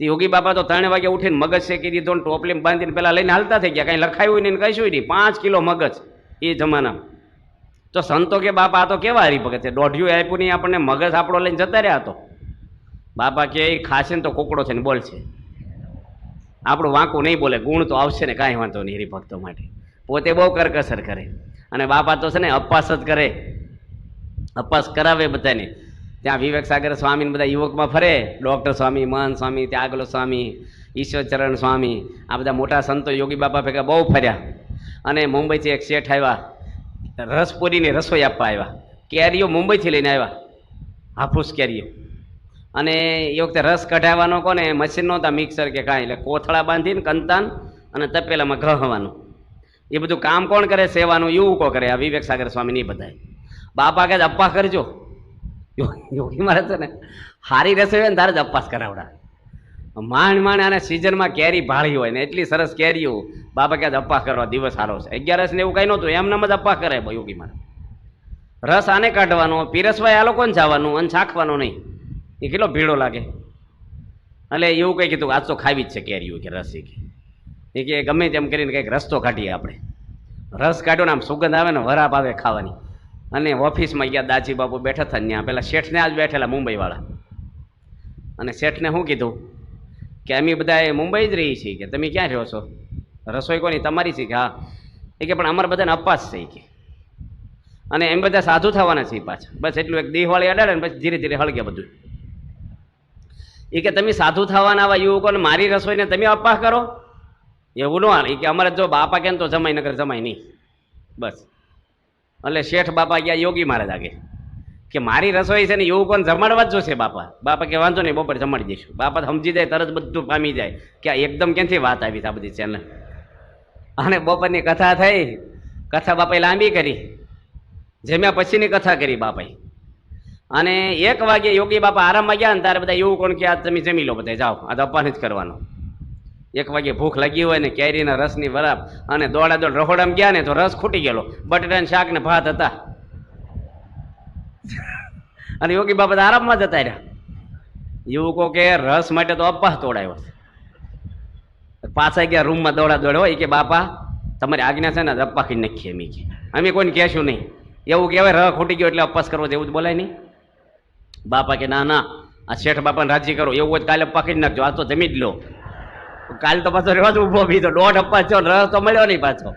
યોગી બાપા તો 3 વાગે ઉઠીને મગજ શેકી દીધો ને ટોપલીમાં બાંધીને પેલા લઈને હાલતા થઈ ગયા. કાંઈ લખાયું નહીં કશું નહીં. 5 કિલો મગજ એ જમાના. તો સંતો કે બાપા આ તો કેવા હરિભગત છે, દોઢિયું આપ્યું નહીં આપણને, મગજ આપણો લઈને જતા રહ્યા. તો બાપા કે એ ખાશે ને તો કોકડો છે ને બોલશે, આપણું વાંકું નહીં બોલે, ગુણ તો આવશે ને, કાંઈ વાંધો નહીં હરિભક્તો માટે. પોતે બહુ કરકસર કરે. અને બાપા તો છે ને અપવાસ જ કરે, અપવાસ કરાવે બધાને. ત્યાં વિવેક સાગર સ્વામી બધા યુવકમાં ફરે, ડૉક્ટર સ્વામી, મહંત સ્વામી, ત્યાગલો સ્વામી, ઈશ્વરચરણ સ્વામી, આ બધા મોટા સંતો યોગી બાપા ભેગા બહુ ફર્યા. અને મુંબઈથી એક શેઠ આવ્યા, રસપુરીની રસોઈ આપવા આવ્યા. કેરીઓ મુંબઈથી લઈને આવ્યા, હાફૂસ કેરીઓ. અને એ વખતે રસ કઢાવવાનો કોને મશીન નહોતા, મિક્સર કે કાંઈ, એટલે કોથળા બાંધીને કંતાન અને તપેલામાં ઘહવાનું. એ બધું કામ કોણ કરે? સેવાનું યુવકો કરે. આ વિવેક સાગર સ્વામી નહીં બધાય. બાપા કહે અપ્પા કરજો. યોગી મારે છે ને હારી રસોઈ હોય ને તારે જ અપવાસ કરાવડા. માંડ આને સિઝનમાં કેરી ભાળી હોય ને એટલી સરસ કેરીઓ, બાપા કહે અપવાસ કરવા, દિવસ સારો છે. 11 ને એવું કંઈ નહોતું, એમનામ જ અપવાસ કરે યોગી મારે. રસ આને કાઢવાનો, પીરસવાય આ લોકોને જવાનું અને ચાખવાનું નહીં. એ કેટલો ભીડો લાગે. એટલે એવું કંઈ કીધું આજ તો ખાવી જ છે કેરીઓ કે રસ. એ કે ગમે તેમ કરીને કંઈક રસ્તો કાઢીએ આપણે. રસ કાઢ્યો ને આમ સુગંધ આવે ને વરાપ આવે ખાવાની. અને ઓફિસમાં ગયા, દાજી બાપુ બેઠા હતા ત્યાં, પેલા શેઠને આજ બેઠેલા મુંબઈવાળા. અને શેઠને શું કીધું કે અમે બધા મુંબઈ જ રહીએ છીએ, કે તમે ક્યાં રહ્યો છો? રસોઈ કોની? તમારી છે કે હા. એ કે પણ અમારે બધાને અપવાસ છે કે, અને એમ બધા સાધુ થવાના છે પાછા. બસ એટલું એક દીહવાળી અડાડે ને પછી ધીરે ધીરે હળગે બધું. એ કે તમે સાધુ થવાના આવા યુવકોને મારી રસોઈને તમે અપવાસ કરો? એવું ન હાલ. એ કે અમારે જો બાપા કેમ તો જમાય, નગર જમાય નહીં. બસ એટલે શેઠ બાપા ગયા યોગી મહારાજ આગે કે મારી રસોઈ છે ને યુવકોને જમાડવા જ જોશે બાપા. બાપા કે વાંધો નહીં, બપોરે જમાડી દઈશું. બાપા સમજી જાય, તરત બધું પામી જાય કે આ એકદમ ક્યાંથી વાત આવી આ બધી ચેનલ. અને બપોરની કથા થઈ, કથા બાપાએ લાંબી કરી, જમ્યા પછીની કથા કરી બાપાએ. અને 1 વાગે યોગી બાપા આરામમાં ગયા ને ત્યારે બધા યુવકોને કે આ તમે જમી લો, બધા જાઓ, આ તો અપવાસ જ કરવાનો. 1 વાગે ભૂખ લાગી હોય ને કેરીના રસની વરાપ, અને દોડ રહોડામાં ગયા ને તો રસ ખૂટી ગયેલો, બટેટાનું શાક ને ભાત હતા. અને યોગી બાપા આરામમાં જતા રહ્યા. યુવકો કે રસ માટે તો અપવાસ તોડાયો. પાછા ગયા રૂમમાં દોડા હોય કે બાપા તમારી આજ્ઞા છે ને અપવાસ કરી નાખીએ અમે કોઈને કહેશું નહીં. એવું કહેવાય રહ ખૂટી ગયો એટલે અપવાસ કરવો, એવું જ બોલાય નહીં. બાપા કે ના ના, આ શેઠ બાપાને રાજી કરો, એવું હોય કાલે અપવાસ કરી નાખજો, આ તો જમી જ લો. કાલ તો પાછો રહેવા જ ઊભો બીજો 1.5 અપવાસ થયો, રસ તો મળ્યો નહીં પાછો.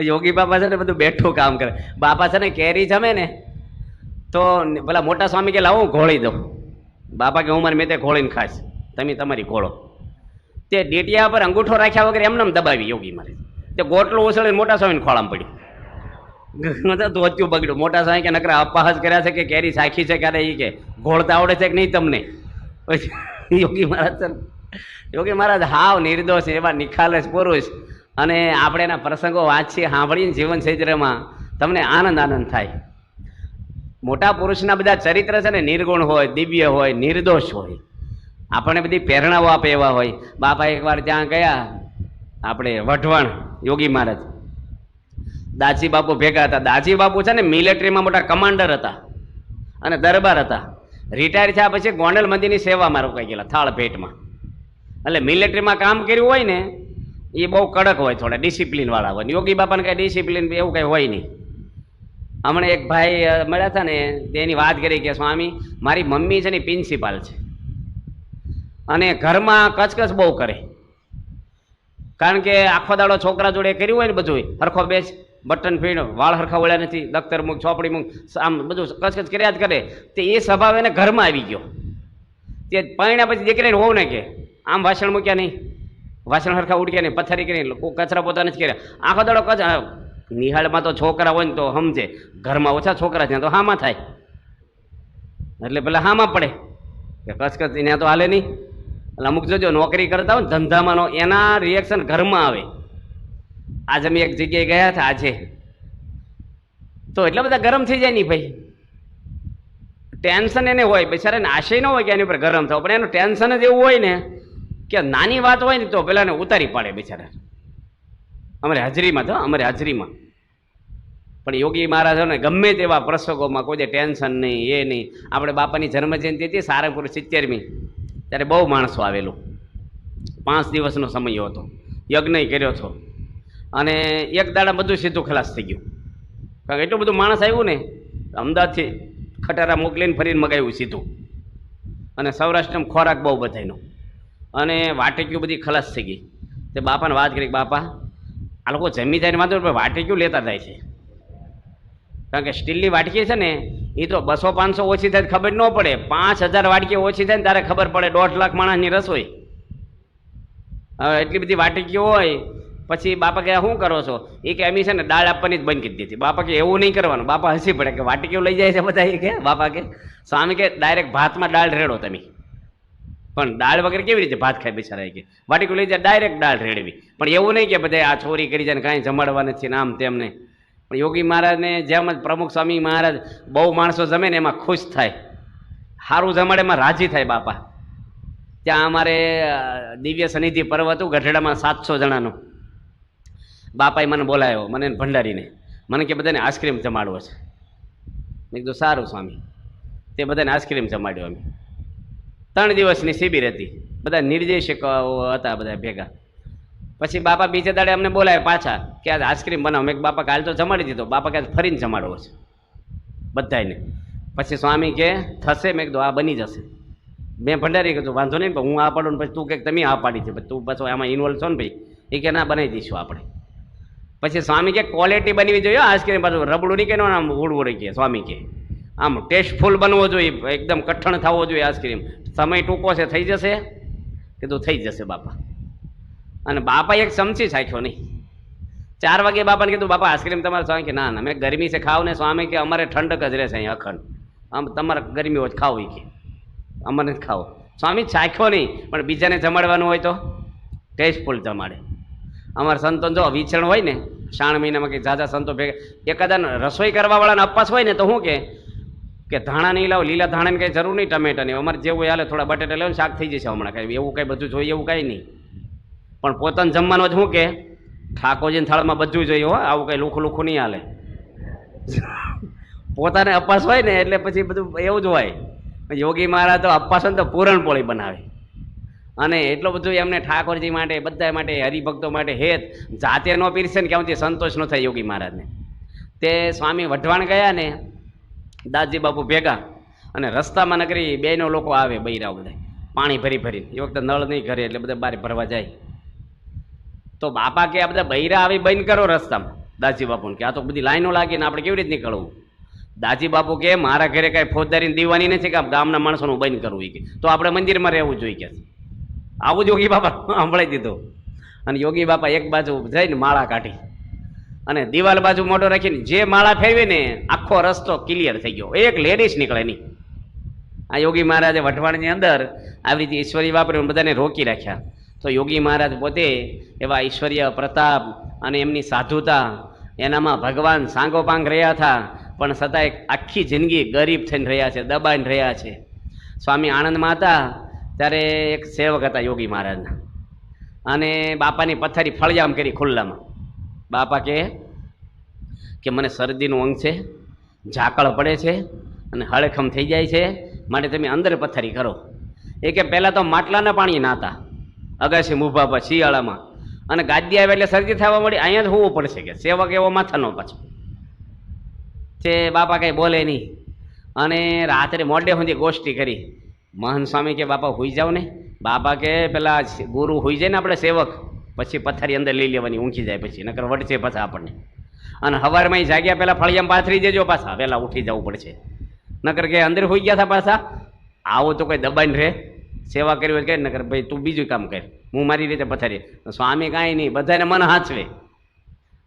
યોગી બાપા છે ને બધું બેઠું કામ કરે. બાપા છે ને કેરી જમે ને તો પેલા મોટા સ્વામી કે લાવો હું ઘોળી દઉં. બાપા કે હું મારી મેં તે ઘોળીને ખાઈશ, તમે તમારી ઘોળો. તે ડેટિયા પર અંગૂઠો રાખ્યા વગર એમને દબાવી યોગી મારે. તે ગોટલું ઉછળીને મોટા સ્વામીને ખોળામાં પડ્યું. ધોત્યું બગડ્યું. મોટા સ્વામી કે નકરા અપવાસ કર્યા છે કે કેરી સાખી છે ક્યારે? એ કે ઘોળતા આવડે છે કે નહીં તમને? પછી યોગી મહારાજ છે, યોગી મહારાજ હાવ નિર્દોષ, એવા નિખાલસ પુરુષ. અને આપણે એના પ્રસંગો વાંચીએ, સાંભળીને જીવનચરિત્રમાં તમને આનંદ થાય. મોટા પુરુષના બધા ચરિત્ર છે ને નિર્ગુણ હોય, દિવ્ય હોય, નિર્દોષ હોય, આપણને બધી પ્રેરણાઓ આપે એવા હોય. બાપા એકવાર ત્યાં ગયા આપણે વઢવાણ, યોગી મહારાજ દાજી બાપુ ભેગા હતા. દાજી બાપુ છે ને મિલિટરીમાં મોટા કમાન્ડર હતા અને દરબાર હતા. રિટાયર થયા પછી ગોંડલ મંદિરની સેવામાં રોકાઈ ગયેલા, થાળ ભેટમાં. એટલે મિલિટરીમાં કામ કર્યું હોય ને એ બહુ કડક હોય, થોડા ડિસિપ્લિન વાળા હોય. યોગી બાપાને કાંઈ ડિસિપ્લિન એવું કંઈ હોય નહીં. હમણાં એક ભાઈ મળ્યા હતા ને તેની વાત કરી કે સ્વામી મારી મમ્મી છે ને પ્રિન્સિપાલ છે અને ઘરમાં કચકચ બહુ કરે. કારણ કે આખો દાડો છોકરા જોડે કર્યું હોય ને બધું હરખો બેસ, બટન ફીડ, વાળ હરખા વળ્યા નથી, દફતર મૂક, ચોપડી મૂક, આમ બધું કચકચ કર્યા જ કરે. તે એ સ્વભાવ એને ઘરમાં આવી ગયો. તે પરણ્યા પછી દીકરીને હોવ ને કે આમ વાસણ મૂક્યા નહીં, વાસણ હરખા ઉડક્યા નહીં, પથારી કરી કચરા પોતા નથી કર્યા, આખો દાડો કચરા. નિહાળમાં તો છોકરા હોય ને તો સમજે, ઘરમાં ઓછા છોકરા છે તો હામાં થાય, એટલે પેલા હામાં પડે કે કચકચ એને તો હાલે નહીં. એટલે અમુક જોજો નોકરી કરતા હોય ને ધંધામાં એના રિએક્શન ઘરમાં આવે. આજે અમે એક જગ્યાએ ગયા હતા, આજે તો એટલા બધા ગરમ થઈ જાય નહીં ભાઈ. ટેન્શન એને હોય બિચારાને આશય ન હોય કે એની ઉપર ગરમ થવો, પણ એનું ટેન્શન જ એવું હોય ને કે નાની વાત હોય ને તો પેલાને ઉતારી પાડે બિચારા. અમારી હાજરીમાં તો અમારી હાજરીમાં પણ યોગી મહારાજોને ગમે તેવા પ્રસંગોમાં કોઈ ટેન્શન નહીં, એ નહીં. આપણે બાપાની જન્મજયંતિ હતી સારંગપુર 70મી, ત્યારે બહુ માણસો આવેલું. 5 દિવસનો સમય હતો, યજ્ઞ કર્યો હતો, અને એક દાડા બધું સીધું ખલાસ થઈ ગયું. કારણ કે એટલું બધું માણસ આવ્યું ને, અમદાવાદથી ખટારા મોકલીને ફરીને મગાવ્યું સીધું. અને સૌરાષ્ટ્રમાં ખોરાક બહુ બધાનો, અને વાટકીઓ બધી ખલાસ થઈ ગઈ. તે બાપાને વાત કરી, બાપા આ લોકો જમી જાય વાંધો પણ વાટકીઓ લેતા જાય છે. કારણ કે સ્ટીલની વાટકી છે ને એ તો 200-500 ઓછી થાય ખબર ન પડે, 5000 વાટકી ઓછી થાય ને ત્યારે ખબર પડે 1.5 લાખ માણસની રસોઈ. હવે એટલી બધી વાટકીઓ હોય પછી બાપા કે શું કરો છો? એ કે એમી છે ને દાળ આપવાની જ બંધ કરી દીધી. બાપા કે એવું નહીં કરવાનું. બાપા હસી પડે કે વાટકીઓ લઈ જાય છે બધા. એ કે બાપા કે સ્વામી કે ડાયરેક્ટ ભાતમાં દાળ રેડો તમે. પણ દાળ વગર કેવી રીતે ભાત ખાય બિચારા? કે વાટકીઓ લઈ જાય ડાયરેક્ટ દાળ રેડવી. પણ એવું નહીં કે બધા આ ચોરી કરી જાય ને કાંઈ જમાડવા નથી ને આમ તેમને. પણ યોગી મહારાજને જેમ જ પ્રમુખ સ્વામી મહારાજ બહુ માણસો જમે ને એમાં ખુશ થાય, સારું જમાડે એમાં રાજી થાય બાપા. ત્યાં અમારે દિવ્ય સનિધિ પર્વ હતું ગઢડામાં 700 જણાનું. બાપાએ મને બોલાવ્યો, મને ભંડારીને. મને કે બધાને આઈસ્ક્રીમ જમાડવો છે. મેં કીધું સારું સ્વામી. તે બધાને આઈસ્ક્રીમ જમાડ્યો. અમે 3 દિવસની શિબિર હતી, બધા નિર્દેશકો હતા બધા ભેગા. પછી બાપા બીજે દાડે અમને બોલાવે પાછા કે આજ આઈસ્ક્રીમ બનાવો. મેં બાપા કાલ તો જમાડી દીધો, બાપા કે ફરીને જમાડવો છે બધાને. પછી સ્વામી કે થશે? મેં કીધું આ બની જશે. મેં ભંડારી કીધું વાંધો નહીં, હું આ પાડું ને પછી તું કે તમે આ પાડી છે, તું પાછો આમાં ઇન્વોલ્વ છો ને ભાઈ. એ કે ના બનાવી દઈશું આપણે. પછી સ્વામી કે ક્વોલિટી બનવી જોઈએ આઈસ્ક્રીમ, પાછું રબડું નહીં કે આમ ઉડવું કે. સ્વામી કે આમ ટેસ્ટફુલ બનવો જોઈએ, એકદમ કઠણ થવો જોઈએ આઈસ્ક્રીમ. સમય ટૂંકો છે, થઈ જશે? કીધું થઈ જશે બાપા. અને બાપા એક ચમચી ચાખ્યો નહીં. 4 વાગે બાપાને કીધું બાપા આઈસ્ક્રીમ તમારે? સ્વામી કે ના ના મેં ગરમી છે ખાવ ને. સ્વામી કે અમારે ઠંડક જ રહેશે અહીં અખંડ, આમ તમારે ગરમી હોય ખાવ. એ કે અમારે ખાવો. સ્વામી ચાખ્યો નહીં, પણ બીજાને જમાડવાનું હોય તો ટેસ્ટફુલ જમાડે. અમારા સંતો જો વિચરણ હોય ને, 3 મહિનામાં કંઈક ઝાઝા સંતો ભેગા, એકાદા રસોઈ કરવાવાળાને અપાસ હોય ને તો શું કે ધાણા નહીં લાવો, લીલા ધાણાની કંઈ જરૂર નહીં, ટમેટા નહીં, અમારે જેવું હાલે થોડા બટેટા લેવું શાક થઈ જશે હમણાં. કાંઈ એવું કાંઈ બધું જોઈએ એવું કાંઈ નહીં. પણ પોતાને જમવાનું જ શું કે ઠાકોરજીના થાળમાં બધું જોઈએ હો, આવું કંઈ લુખું લુખું નહીં હાલે. પોતાને અપાસ હોય ને એટલે પછી બધું એવું જ હોય. યોગી મહારાજ તો અપાસ તો પૂરણપોળી બનાવે. અને એટલું બધું એમને ઠાકોરજી માટે, બધા માટે, હરિભક્તો માટે હેત જાતે ન પીરસે ને ક્યાંથી સંતોષ ન થાય યોગી મહારાજને. તે સ્વામી વઢવાણ ગયા ને દાસજી બાપુ ભેગા, અને રસ્તામાં નગરી 2 લોકો આવે, બૈરાઓ બધા પાણી ભરી ભરીને. એ વખતે નળ નહીં ઘરે એટલે બધા બહાર ભરવા જાય. તો બાપા કે આ બધા બૈરા આવી બંધ કરો રસ્તામાં દાસજી બાપુને, કે આ તો બધી લાઈનો લાગી ને આપણે કેવી રીતે નીકળવું? દાસજી બાપુ કે મારા ઘરે કાંઈ ફોજદારીની દીવાની નથી કે ગામના માણસોનું બંધ કરવું. કે તો આપણે મંદિરમાં રહેવું જોઈએ કે આવું જ યોગી બાપા સાંભળી દીધું. અને યોગી બાપા એક બાજુ જઈને માળા કાઢી અને દિવાલ બાજુ મોઢો રાખીને જે માળા ફેરવી ને આખો રસ્તો ક્લિયર થઈ ગયો, એક લેડીઝ નીકળે નહીં. આ યોગી મહારાજે વઢવાણની અંદર આવી રીતે ઈશ્વરી વાપરીને બધાને રોકી રાખ્યા. તો યોગી મહારાજ પોતે એવા ઈશ્વરીય પ્રતાપ અને એમની સાધુતા, એનામાં ભગવાન સાંગોપાંગ રહ્યા હતા, પણ છતાંય આખી જિંદગી ગરીબ થઈને રહ્યા છે, દબાઈને રહ્યા છે. સ્વામી આણંદમાં હતા ત્યારે એક સેવક હતા યોગી મહારાજના, અને બાપાની પથારી ફળિયામ કરી ખુલ્લામાં. બાપા કે મને શરદીનું અંગ છે, ઝાકળ પડે છે અને હળખમ થઈ જાય છે, માટે તમે અંદર પથારી કરો. એ કે પહેલાં તો માટલાના પાણી નાતા અગાસી મૂભા પર શિયાળામાં, અને ગાદી આવે એટલે શરદી થવા મળી, અહીંયા જ હોવું પડશે કે સેવક એવો માથાનો પાછો. તે બાપા કંઈ બોલે નહીં. અને રાત્રે મોડે સુધી ગોષ્ઠી કરી. મહંત સ્વામી કે બાપા હોઈ જાવ ને. બાપા કે પેલા ગુરુ હોઈ જાય ને આપણે સેવક, પછી પથારી અંદર લઈ લેવાની, ઊંઘી જાય પછી, નકર વટશે પાછા આપણને. અને સવારમાં જાગ્યા પહેલાં ફળિયામાં પાથરી દેજો, પાછા વહેલા ઉઠી જવું પડશે, નકર કે અંદર હોઈ ગયા હતા પાછા. આવું તો કોઈ દબાઈને રહે, સેવા કરી હોય કે નકર ભાઈ તું બીજું કામ કર, હું મારી રીતે પથારી. સ્વામી કાંઈ નહીં, બધાને મન હાચવે.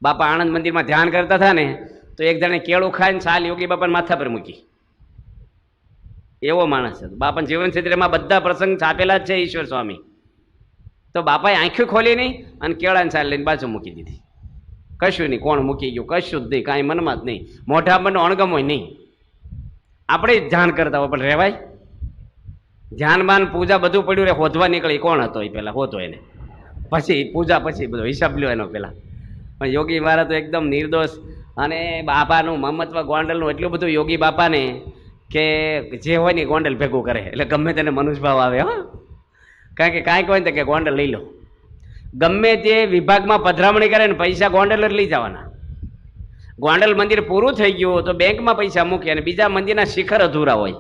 બાપા આણંદ મંદિરમાં ધ્યાન કરતા હતા ને, તો એક જણે કેળું ખાઈને છાલ યોગી બાપાને માથા પર મૂકી. એવો માણસ હતો. બાપાના જીવનચરિત્રમાં બધા પ્રસંગ છાપેલા જ છે ઈશ્વર સ્વામી. તો બાપાએ આંખો ખોલી નહીં અને કેળાની છાલ લઈને બાજુ મૂકી દીધી. કશું નહીં, કોણ મૂકી ગયું કશું જ નહીં, કાંઈ મનમાં જ નહીં, મોઢા મનનો અણગમો નહીં. આપણે જ ધ્યાન કરતા હોય પણ રહેવાય? ધ્યાન બાન પૂજા બધું પડ્યું રે, હોધવા નીકળી કોણ હતો એ પહેલાં હોતો એને, પછી પૂજા પછી બધો હિસાબ લ્યો એનો પહેલાં. પણ યોગી મહારાજ તો એકદમ નિર્દોષ, અને બાપાનું મહત્વ ગોંડલનું એટલું બધું યોગી બાપાને કે જે હોય ને ગોંડલ ભેગું કરે, એટલે ગમે તેને મનુષ્યભાવ આવે. હા, કારણ કે કાંઈક હોય ને કે ગોંડલ લઈ લો, ગમે તે વિભાગમાં પધરામણી કરે ને પૈસા ગોંડલ જ લઈ જવાના. ગોંડલ મંદિર પૂરું થઈ ગયું તો બેંકમાં પૈસા મૂકે, અને બીજા મંદિરના શિખર અધૂરા હોય,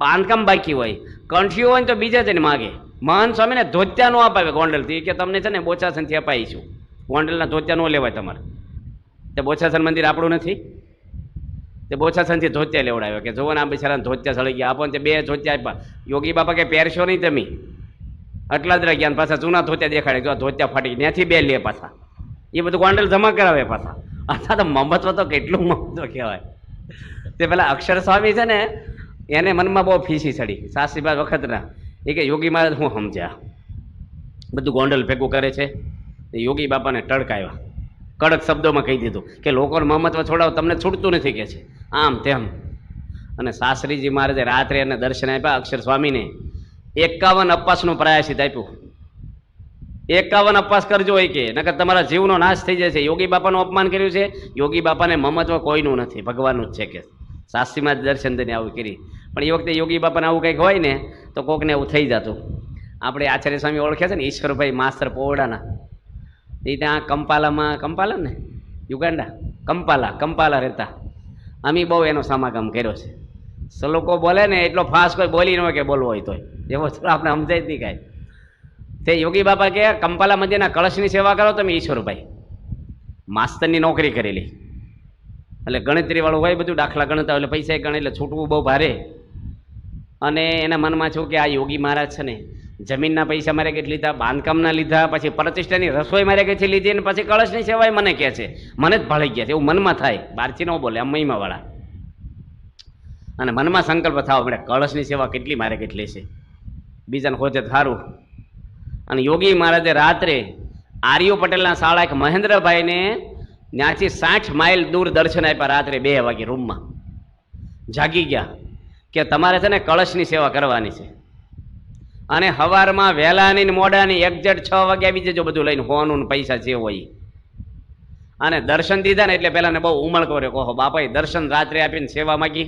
બાંધકામ બાકી હોય, કંઠીઓ હોય ને તો બીજા જઈને માગે. મહાન સ્વામીને ધોત્યા નો અપાવે ગોંડલથી, કે તમને છે ને બોચાસનથી અપાઈશું, ગોંડલના ધોત્યા નો લેવાય તમારે. તે બોચાસન મંદિર આપણું નથી, તે બોચાસનથી ધોત્યા લેવડાવ્યો, કે જોવો ને આ બિચારાને ધોત્યા સળી ગયા, આપણને 2 ધોત્યા આપ્યા. યોગી બાપા કે પહેરશો નહીં તમે, આટલા જ રાખ્યા, પાછા જૂના ધોત્યા દેખાડે, જો ધોત્યા ફાટી ત્યાંથી 2 લે પાછા, એ બધું ગોંડલ જમા કરાવે પાછા. અથવા તો મહત્વ તો કેટલું મહત્વ કહેવાય. તે પેલા અક્ષર સ્વામી છે ને, એને મનમાં બહુ ફીસી ચડી સાસરીબાદ વખતના, એ કે યોગી મહારાજ હું સમજ્યા બધું ગોંડલ ભેગું કરે છે. યોગી બાપાને ટળકાવ્યા, કડક શબ્દોમાં કહી દીધું કે લોકોને મહત્વ છોડાવો, તમને છૂટતું નથી કે છે આમ તેમ. અને શાસ્ત્રીજી મહારાજે રાત્રે એને દર્શન આપ્યા અક્ષર સ્વામીને, 51 અપવાસનું પ્રાયશ્ચિત આપ્યું. 51 અપવાસ કરજો હોય કે નકર તમારા જીવનો નાશ થઈ જશે. યોગી બાપાનું અપમાન કર્યું છે, યોગી બાપાને મહત્વ કોઈનું નથી, ભગવાનનું જ છે કે શાસ્ત્રીમાં જ દર્શન દઈને આવું કરી. પણ એ વખતે યોગી બાપાને આવું કંઈક હોય ને તો કોકને એવું થઈ જતું. આપણે આચાર્ય સ્વામી ઓળખ્યા છે ને, ઈશ્વરભાઈ માસ્તર પોવડાના, એ ત્યાં કંપાલા ને યુગાન્ડા, કંપાલા રહેતા. અમે બહુ એનો સમાગમ કર્યો છે. શ્લોકો બોલે ને એટલો ફાસ્ટ કોઈ બોલી ન હોય કે બોલવો હોય તોય, એવો આપણે સમજાય જ નહીં કાંઈ. તે યોગી બાપા કે કંપાલા મંદિરના કળશની સેવા કરો તમે. ઈશ્વરભાઈ માસ્તરની નોકરી કરેલી, એટલે ગણતરીવાળું હોય બધું, દાખલા ગણતા એટલે પૈસા ગણે, એટલે છૂટવું બહુ ભારે. અને એના મનમાં છું કે આ યોગી મહારાજ છે ને, જમીનના પૈસા મારે કેટલી લીધા, બાંધકામના લીધા, પછી પ્રતિષ્ઠાની રસોઈ મારે કેટલી લીધી, અને પછી કળશની સેવાય મને કહે છે, મને જ ભાળી ગયા છે એવું મનમાં થાય. બહારથી ન બોલે, આમ મહિમાવાળા. અને મનમાં સંકલ્પ થવા મળે, કળશની સેવા કેટલી મારે કેટલી છે, બીજાને ખોજે સારું. અને યોગી મહારાજે રાત્રે આર્યુ પટેલના શાળા એક મહેન્દ્રભાઈને ત્યાંથી 60 માઇલ દૂર દર્શન આપ્યા. રાત્રે 2 વાગે રૂમમાં જાગી ગયા કે તમારે છે ને કળશની સેવા કરવાની છે, અને સવારમાં વહેલાની મોડાની એક્ઝેક્ટ 6 વાગે આવી જજો બધું લઈને, હોનું પૈસા જે હોય. અને દર્શન દીધા ને એટલે પહેલાને બહુ ઉમળકો રે, કહો બાપાએ દર્શન રાત્રે આપીને સેવા માગી.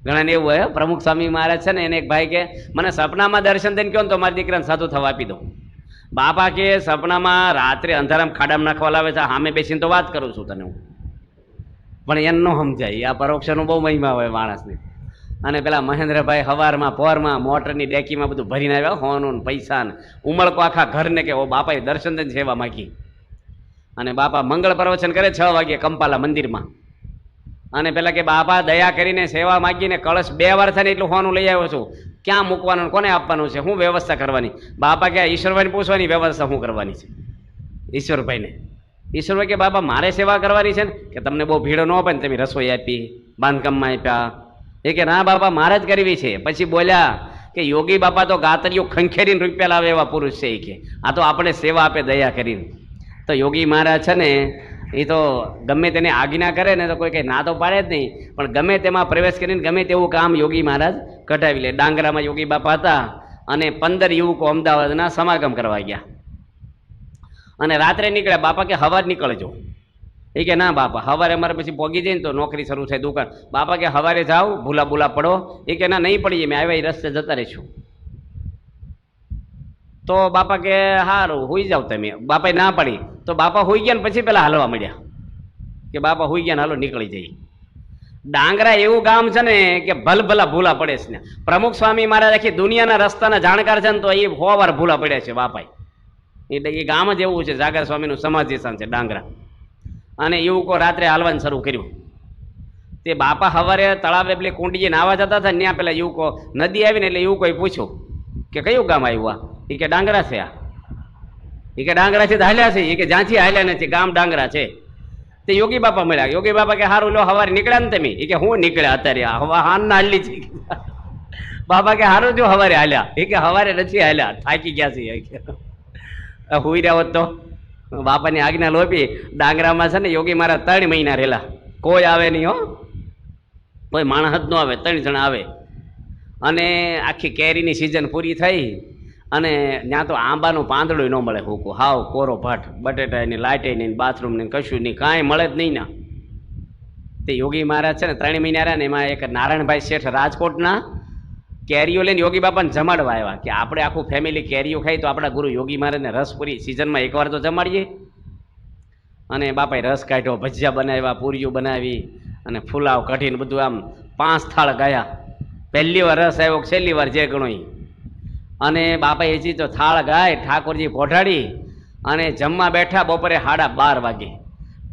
ઘણાને એવું હોય, પ્રમુખ સ્વામી મહારાજ છે ને, એને એક ભાઈ કે મને સપનામાં દર્શન દઈને કહો ને તો મારી દીકરાને સાધુ થવા આપી દો. બાપા કે સપનામાં રાત્રે અંધારામાં ખાડામાં નાખવા લાવે છે, સામે બેસીને તો વાત કરું છું તને હું, પણ એને ન સમજાય. આ પરોક્ષનું બહુ મહિમા હોય માણસને. અને પેલા મહેન્દ્રભાઈ સવારમાં પોરમાં મોટરની ડેકીમાં બધું ભરીને આવ્યા, હોનું પૈસા ને ઉમળકો આખા ઘરને કે ઓ બાપાએ દર્શન દઈને સેવા માગી. અને બાપા મંગળ પ્રવચન કરે 6 વાગે કંપાલા મંદિરમાં. અને પેલા કે બાપા દયા કરીને સેવા માગીને કળશ 2 વાર થાય ને એટલું હોનું લઈ આવ્યો છું, ક્યાં મૂકવાનું, કોને આપવાનું છે, શું વ્યવસ્થા કરવાની. બાપા કે ઈશ્વરભાઈને પૂછવાની વ્યવસ્થા શું કરવાની છે. ઈશ્વરભાઈને, ઈશ્વરભાઈ કે બાપા મારે સેવા કરવાની છે ને, કે તમને બહુ ભીડો ન આપે ને, તમે રસોઈ આપી, બાંધકામમાં આપ્યા. એ કે ના બાપા મારે જ કરવી છે. પછી બોલ્યા કે યોગી બાપા તો ગાતરીઓ ખંખેરીને રૂપિયા લાવે એવા પુરુષ છે, કે આ તો આપણે સેવા આપે દયા કરીને. તો યોગી મહારાજ છે ને, એ તો ગમે તેને આજ્ઞા કરે ને તો કોઈ કંઈ ના તો પાડે જ નહીં, પણ ગમે તેમાં પ્રવેશ કરીને ગમે તેવું કામ યોગી મહારાજ કઢાવી લે. ડાંગરામાં યોગી બાપા હતા, અને 15 યુવકો અમદાવાદના સમાગમ કરવા ગયા. અને રાત્રે નીકળ્યા. બાપા કે હવાર નીકળજો. એ કે ના બાપા સવારે અમારે પછી પોગી જાય ને તો નોકરી શરૂ થાય, દુકાન. બાપા કે સવારે જાઓ, ભૂલા પડો. એ કે ના નહીં પડીએ, મેં આવ્યા એ રસ્તે જતા રહીશું. તો બાપા કે સારું હુઈ જાવ તમે. બાપાએ ના પડી તો બાપા હુઈ ગયા ને પછી પેલા હાલવા મળ્યા કે બાપા હુઈ ગયા ને હાલો નીકળી જઈએ. ડાંગરા એવું ગામ છે ને કે ભલભલા ભૂલા પડે છે ને. પ્રમુખ સ્વામી મહારાજ આખી દુનિયાના રસ્તાના જાણકાર છે ને, તો એ 100 વાર ભૂલા પડ્યા છે બાપાએ. એટલે એ ગામ જ એવું છે, જાગર સ્વામીનું સમાધિ સ્થાન છે ડાંગરા. અને યુવકો રાત્રે હાલવાનું શરૂ કર્યું. તે બાપા સવારે તળાવે પેલી કુંડીએ નાવા જતા હતા ને, ત્યાં પેલા યુવકો નદી આવીને એટલે યુવકોએ પૂછ્યું કે કયું ગામ આવ્યું આ? એ કે ડાંગરા છે. આ એ કે ડાંગરા છે તો હાલ્યા છે? એ કે જ્યાંથી હાલ્યા નથી, ગામ ડાંગરા છે. તે યોગી બાપા મળ્યા. યોગી બાપા કે સારું લો સવારે નીકળ્યા ને તમે? એ કે હું નીકળ્યા અત્યારે, હવા હાનના હાલી છે. બાપા કે સારું જો સવારે હાલ્યા? એ કે સવારે નથી હાલ્યા, થાકી ગયા છે. હુઈ રહ્યા હોત તો બાપાની આજ્ઞા લોપી ડાંગરામાં છે ને યોગી મહારાજ 3 મહિના રહેલા. કોઈ આવે નહીં હો, કોઈ માણસ જ ન આવે, 3 જણા આવે. અને આખી કેરીની સિઝન પૂરી થઈ અને ત્યાં તો આંબાનું પાંદડું ન મળે ભૂકો, હાવ કોરો ભાટ, બટેટા એની લાઇટ નહીં, બાથરૂમ નહીં, કશું નહીં, કાંઈ મળે જ નહીં ના. તે યોગી મહારાજ છે ને 3 મહિના રહ્યા ને એમાં એક નારાયણભાઈ શેઠ રાજકોટના કેરીઓ લઈને યોગી બાપાને જમાડવા આવ્યા કે આપણે આખું ફેમિલી કેરીઓ ખાઈ તો આપણા ગુરુ યોગી મહારાજને રસપુરી સિઝનમાં એકવાર તો જમાડીએ. અને બાપાએ રસ કાઢ્યો, ભજીયા બનાવ્યા, પૂરીઓ બનાવી અને ફુલાવ કઢીને બધું આમ 5 થાળ ગયા. પહેલી વાર રસ આવ્યો, છેલ્લી વાર જે ગણો. અને બાપાએ હજી તો થાળ ગાય, ઠાકોરજી પોઢાડી અને જમવા બેઠા બપોરે 12:30 વાગે.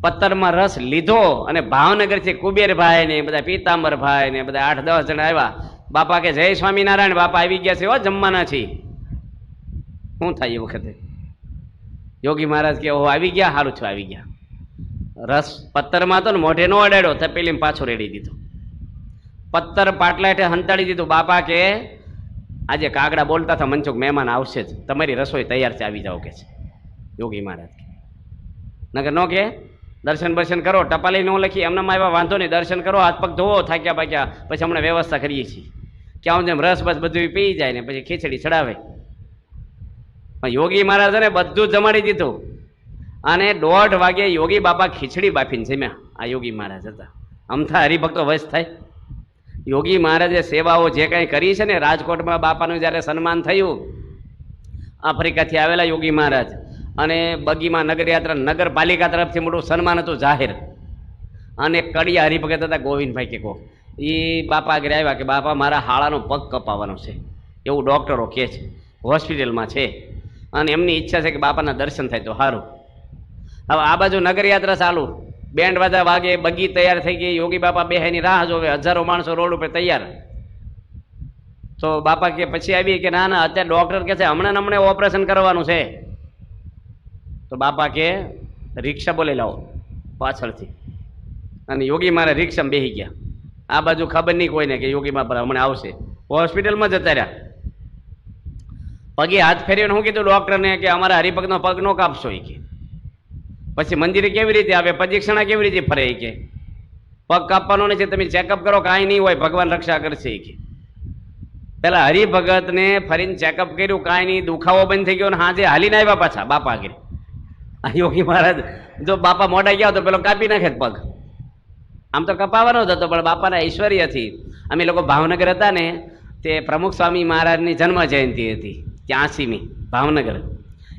પત્તરમાં રસ લીધો અને ભાવનગરથી કુબેરભાઈ ને બધા પીતાંબરભાઈ ને બધા 8-10 જણા આવ્યા. બાપા કે જય સ્વામિનારાયણ, બાપા આવી ગયા છે, હો જમવાના છે. શું થાય એ વખતે? યોગી મહારાજ કે ઓહો આવી ગયા, સારું છું આવી ગયા. રસ પત્તરમાં હતો ને મોઢે નો અડાડ્યો, તપેલીમાં પાછો રેડી દીધો. પત્તર પાટલા હેઠે હંતાડી દીધું. બાપા કે આજે કાગડા બોલતા હતા મનસુખ મહેમાન આવશે જ, તમારી રસોઈ તૈયાર છે, આવી જાઓ કે છે યોગી મહારાજ. નગર નો કે દર્શન બર્શન કરો, ટપાલી નો લખી એમનામાં આવ્યા, વાંધો નહીં, દર્શન કરો, હાથ પગ ધોવો, થાક્યા પાક્યા, પછી હમણાં વ્યવસ્થા કરીએ છીએ. ક્યાં જેમ રસ બસ બધું પી જાય ને પછી ખીચડી ચડાવે. પણ યોગી મહારાજને બધું જમાડી દીધું. અને 1:30 વાગે યોગી બાપા ખીચડી બાફીને જમ્યા. આ યોગી મહારાજ હતા. અમથા હરિભક્તો વશ થાય. યોગી મહારાજે સેવાઓ જે કાંઈ કરી છે ને, રાજકોટમાં બાપાનું જ્યારે સન્માન થયું, આફ્રિકાથી આવેલા યોગી મહારાજ, અને બગીમાં નગરયાત્રા નગરપાલિકા તરફથી મોટું સન્માન હતું જાહેર. અને કડિયા હરિભગત હતા ગોવિંદભાઈ કે કો, એ બાપા આગળ આવ્યા કે બાપા મારા હાળાનો પગ કપાવવાનો છે, એવું ડૉક્ટરો કહે છે, હોસ્પિટલમાં છે, અને એમની ઈચ્છા છે કે બાપાના દર્શન થાય તો સારું. હવે આ બાજુ નગરયાત્રા ચાલુ, બેન્ડ વાજા વાગે, બગી તૈયાર થઈ ગઈ, યોગી બાપા બેહાની રાહ જોવે, 1000 માણસો રોડ ઉપર તૈયાર. તો બાપા કે પછી આવી કે ના ના અત્યારે ડૉક્ટર કહે છે હમણાં ઓપરેશન કરવાનું છે. તો બાપા કે રિક્ષા બોલી લાવો પાછળથી. અને યોગી મારે રિક્ષામાં બેસી ગયા. આ બાજુ ખબર નહીં કોઈને કે યોગી બાપા હમણાં આવશે. હોસ્પિટલમાં જતા રહ્યા. પગે હાથ ફેરીને શું કીધું ડૉક્ટરને કે અમારા હરિભક્તનો પગ નો કાપશો એ કે. પછી મંદિરે કેવી રીતે આવે, પ્રદક્ષિણા કેવી રીતે ફરે એ કે. પગ કાપવાનો નથી, તમે ચેકઅપ કરો, કાંઈ નહીં હોય, ભગવાન રક્ષા કરશે એ કે. પેલા હરિભગતને ફરીને ચેકઅપ કર્યું, કાંઈ નહીં, દુખાવો બંધ થઈ ગયો, ને હાજે હાલીને આવ્યા પાછા બાપા આગળ. આ યોગી મહારાજ જો બાપા મોડા ગયા તો પેલો કાપી નાખે પગ. આમ તો કપાવાનો જ હતો, પણ બાપાના ઐશ્વર્યથી. અમે લોકો ભાવનગર હતા ને, તે પ્રમુખ સ્વામી મહારાજની જન્મ જયંતિ હતી 83મી ભાવનગર.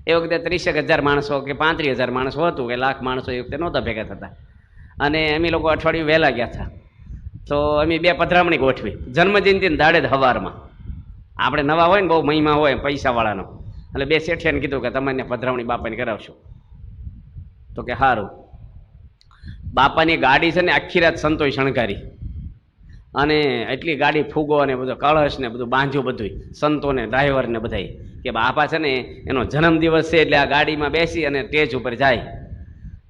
એ વખતે 30,000 માણસો કે 35,000 માણસો હતું, કે લાખ માણસો એ વખતે નહોતા ભેગા થતા. અને અમે લોકો અઠવાડિયું વહેલા ગયા હતા. તો અમે 2 પધરામણી ગોઠવી જન્મજયંતિને દાડે જ સવારમાં. આપણે નવા હોય ને બહુ મહિમા હોય પૈસાવાળાનો, એટલે 2 શેઠિયાને કીધું કે તમને પધરામણી બાપાની કરાવશો. તો કે સારું. બાપાની ગાડી છે ને આખી રાત સંતોય શણગારી, અને એટલી ગાડી ફૂગો અને બધો કળશ ને બધું બાંધ્યું, બધું સંતોને ડ્રાઈવરને બધાય, કે બાપા છે ને એનો જન્મદિવસ છે એટલે આ ગાડીમાં બેસી અને સ્ટેજ ઉપર જાય.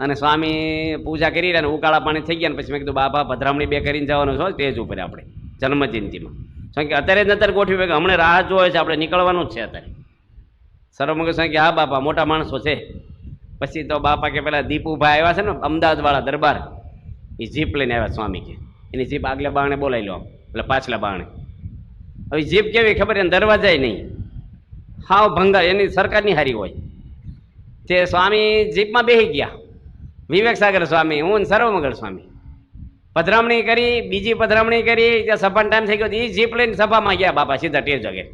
અને સ્વામી પૂજા કરી રહ્યા ને ઉકાળા પાણી થઈ ગયા ને પછી મેં કીધું બાપા પધરામણી 2 કરીને જવાનું છો સ્ટેજ ઉપર આપણે જન્મજયંતિમાં. કારણ કે અત્યારે જ અત્યારે ગોઠવી કે હમણાં રાહ જોવે છે, આપણે નીકળવાનું જ છે અત્યારે. સર્વમંગલ સ્વામી કે હા બાપા મોટા માણસો છે. પછી તો બાપા કે પેલા દીપુભાઈ આવ્યા છે ને અમદાવાદવાળા દરબાર, એ જીપ લઈને આવ્યા સ્વામી કે. એની જીપ આગલા બારણે બોલાવી લો, એટલે પાછલા બારણે. હવે જીપ કેવી ખબર, એને દરવાજાય નહીં, હાવ ભંગાર, એની સરકારની હારી હોય. તે સ્વામી જીપમાં બેસી ગયા, વિવેક સાગર સ્વામી, હું ને સર્વમંગળ સ્વામી. પધરામણી કરી, બીજી પધરામણી કરી, ત્યાં સભાનો ટાઈમ થઈ ગયો, એ જીપ લઈને સભામાં ગયા બાપા સીધા ટેજ જગે.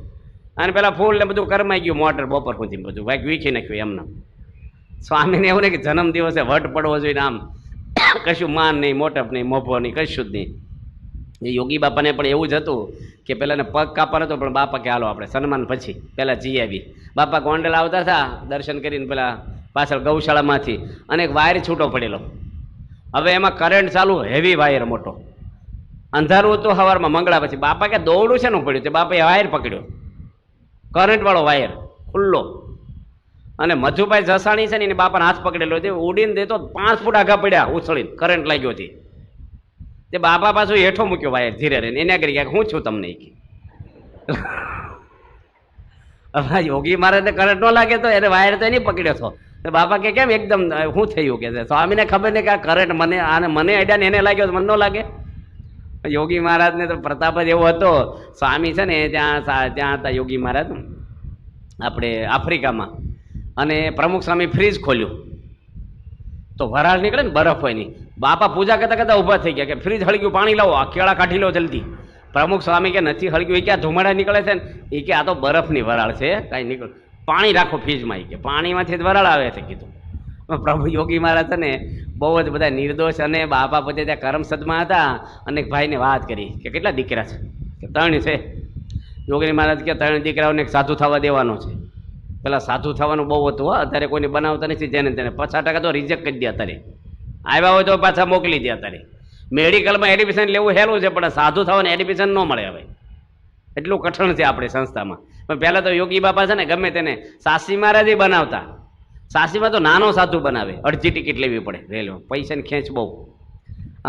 અને પેલા ફૂલ ને બધું કરમાઈ ગયું, મોટર બપોર સુધી બધું ભાઈ વીખી નાખ્યું એમને. સ્વામીને એવું નહીં કે જન્મદિવસે વટ પડવો જોઈએ, આમ કશું માન નહીં, મોટપ નહીં, મોભો નહીં, કશું જ નહીં. એ યોગી બાપાને પણ એવું જ હતું કે પેલાને પગ કાપવાનો હતો, પણ બાપા કે હાલો આપણે સન્માન પછી પહેલાં જઈ આવી. બાપા ગોંડલ આવતા હતા દર્શન કરીને પેલા પાછળ ગૌશાળામાંથી, અને એક વાયર છૂટો પડેલો. હવે એમાં કરંટ ચાલુ, હેવી વાયર મોટો, અંધારું હતું સવારમાં મંગળા પછી. બાપા કે દોડું છે ને પડ્યું, તે બાપાએ વાયર પકડ્યો, કરંટવાળો વાયર ખુલ્લો. અને મધુભાઈ જસાણી છે ને એને બાપાને હાથ પકડેલો છે, ઉડીને દેતો 5 ફૂટ આગા પડ્યા ઉછળીને, કરંટ લાગ્યો હતી. તે બાપા પાછું હેઠો મૂક્યો વાયર ધીરે રહીને, એને કરી ગયા હું છું તમને. હવે યોગી મહારાજને કરંટ ન લાગે તો એને વાયર તો એની પકડ્યો હતો, તો બાપા કે કેમ એકદમ શું થયું કે સ્વામીને ખબર ને કે આ કરંટ મને આને મને આઈડિયા ને એને લાગ્યો મને ન લાગે. યોગી મહારાજને તો પ્રતાપ જ એવો હતો. સ્વામી છે ને ત્યાં હતા યોગી મહારાજ આપણે આફ્રિકામાં, અને પ્રમુખ સ્વામી ફ્રીજ ખોલ્યું તો વરાળ નીકળે ને બરફ હોય નહીં. બાપા પૂજા કરતા કરતા ઊભા થઈ ગયા કે ફ્રીજ હળગ્યું, પાણી લાવો, આ કેળા કાઢી લો જલ્દી. પ્રમુખ સ્વામી કે નથી હળગ્યું. એ કે આ ધુમાડા નીકળે છે ને, એ કે આ તો બરફની વરાળ છે, કાંઈ નીકળ, પાણી રાખો ફ્રીજમાં. એ કે પાણીમાંથી જ વરાળ આવે છે કીધું. પ્રભુ યોગી મહારાજ છે ને બહુ જ બધા નિર્દોષ, અને બાપા પોતે ત્યાં કરમસદમાં હતા. અને એક ભાઈને વાત કરી કે કેટલા દીકરા છે, કે 3 છે. યોગી મહારાજ કે 3 દીકરાઓને સાધુ થવા દેવાનો છે. પેલા સાધુ થવાનું બહુ હતું. અત્યારે કોઈને બનાવતા નથી, જેને તેને 50% તો રિજેક્ટ કરી દે. અત્યારે આવ્યા હોય તો પાછા મોકલી દે. અત્યારે મેડિકલમાં એડમિશન લેવું હેલું છે, પણ સાધુ થવાનું એડમિશન ન મળે હવે, એટલું કઠણ છે આપણી સંસ્થામાં. પણ પહેલાં તો યોગી બાપા છે ને ગમે તેને સાસી મહારાજ બનાવતા. સાસીમાં તો નાનો સાધુ બનાવે, અડધી ટિકિટ લેવી પડે રેલવે, પૈસાની ખેંચ બહુ.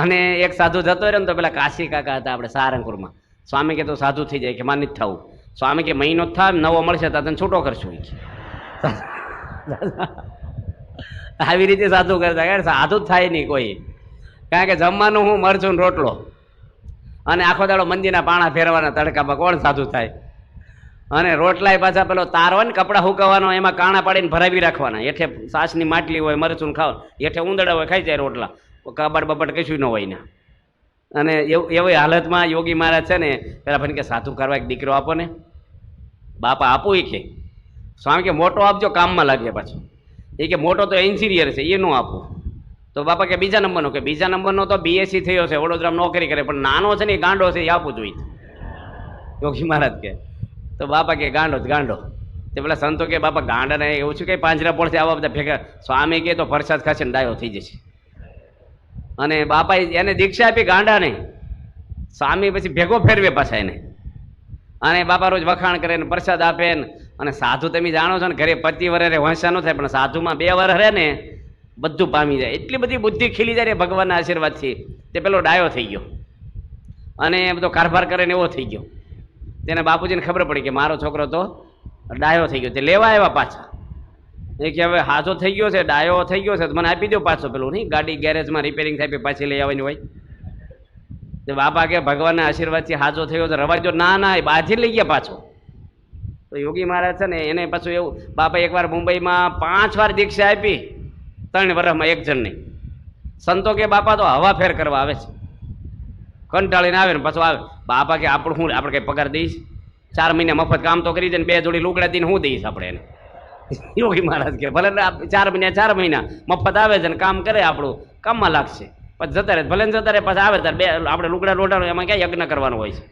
અને એક સાધુ જતો રહ્યો ને તો પેલા કાશી કાકા હતા આપણે સારંગપુરમાં. સ્વામી કે તો સાધુ થઈ જાય, કે મારે નથી થવું. સ્વામી કે મહિનો જ થાય, નવો મળશે તો તને છૂટો કરશું. આવી રીતે સાધુ કરતા, કારણ સાધુ જ થાય નહીં કોઈ. કારણ કે જમવાનું હું મરચું રોટલો, અને આખો દાડો મંદિરના પાણા ફેરવાના તડકામાં, કોણ સાધુ થાય? અને રોટલાય પાછા પેલો તાર હોય ને કપડાં સુકવવાનો, એમાં કાણા પાડીને ભરાવી રાખવાના. હેઠે સાસની માટલી હોય, મરચું ખાવ, હેઠે ઉંદડા હોય, ખાઈ જાય રોટલા, કબાડ બબાડ કશું ન હોય ને. અને એવી હાલતમાં યોગી મહારાજ છે ને પેલા ભાઈ કે સાધુ કરવા એક દીકરો આપો ને. બાપા આપું? એ કે સ્વામી કે મોટો આપજો, કામમાં લાગે પાછો. એ કે મોટો તો એન્જિનિયર છે, એ ન આપું. તો બાપા કે બીજા નંબરનો? કે બીજા નંબરનો તો BSc થયો છે, વડોદરામાં નોકરી કરે, પણ નાનો છે ને એ ગાંડો છે, એ આપવું જોઈએ. યોગી મહારાજ કે તો બાપા કે ગાંડો જ ગાંડો. તે પેલા સંતો કે બાપા ગાંડાને એવું છે કે પાંજરા પડશે આવા બધા ભેગા. સ્વામી કે તો પ્રસાદ ખાશે ને ડાયો થઈ જશે. અને બાપા એને દીક્ષા આપી ગાંડાને. સ્વામી પછી ભેગો ફેરવે પાછા એને. અને બાપા રોજ વખાણ કરે ને પ્રસાદ આપે ને. અને સાધુ તમે જાણો છો ને, ઘરે 25 વર્ષે વંશા ન થાય, પણ સાધુમાં 2 વર્ષ રહે ને બધું પામી જાય. એટલી બધી બુદ્ધિ ખીલી જાય ભગવાનના આશીર્વાદથી. તે પેલો ડાયો થઈ ગયો અને બધો કારભાર કરે ને એવો થઈ ગયો. તેને બાપુજીને ખબર પડી કે મારો છોકરો તો ડાયો થઈ ગયો. તે લેવા આવ્યા પાછા. એ કે હવે હાજો થઈ ગયો છે, ડાયો થઈ ગયો છે, તો મને આપી દો પાછો. પેલું નહીં ગાડી ગેરેજમાં રિપેરિંગ થાય પાછી લઈ આવવાની હોય. તો બાપા કે ભગવાનના આશીર્વાદથી હાજો થયો તો રવા દો. ના ના, એ બાજી લઈ ગયા પાછો. તો યોગી મહારાજ છે ને એને પાછું એવું, બાપા એકવાર મુંબઈમાં 5 વાર દીક્ષા આપી 3 વર્ષમાં એક જણને. સંતો કે બાપા તો હવા ફેર કરવા આવે છે, કંટાળીને આવે ને પાછું આવે. બાપા કે આપણે શું, આપણે કઈ પગાર દઈશ? 4 મહિના મફત કામ તો કરી દે ને 2 જોડી લુગડા દઈને હું દઈશ આપણે એને? યોગી મહારાજ કે ભલે 4 મહિના મફત આવે છે ને કામ કરે, આપણું કામમાં લાગશે, પછી જતા રહે, ભલે જતા રહે, પછી આવે ત્યારે આપણે લુગડા લોટાનું એમાં ક્યાં યજ્ઞ કરવાનું હોય છે.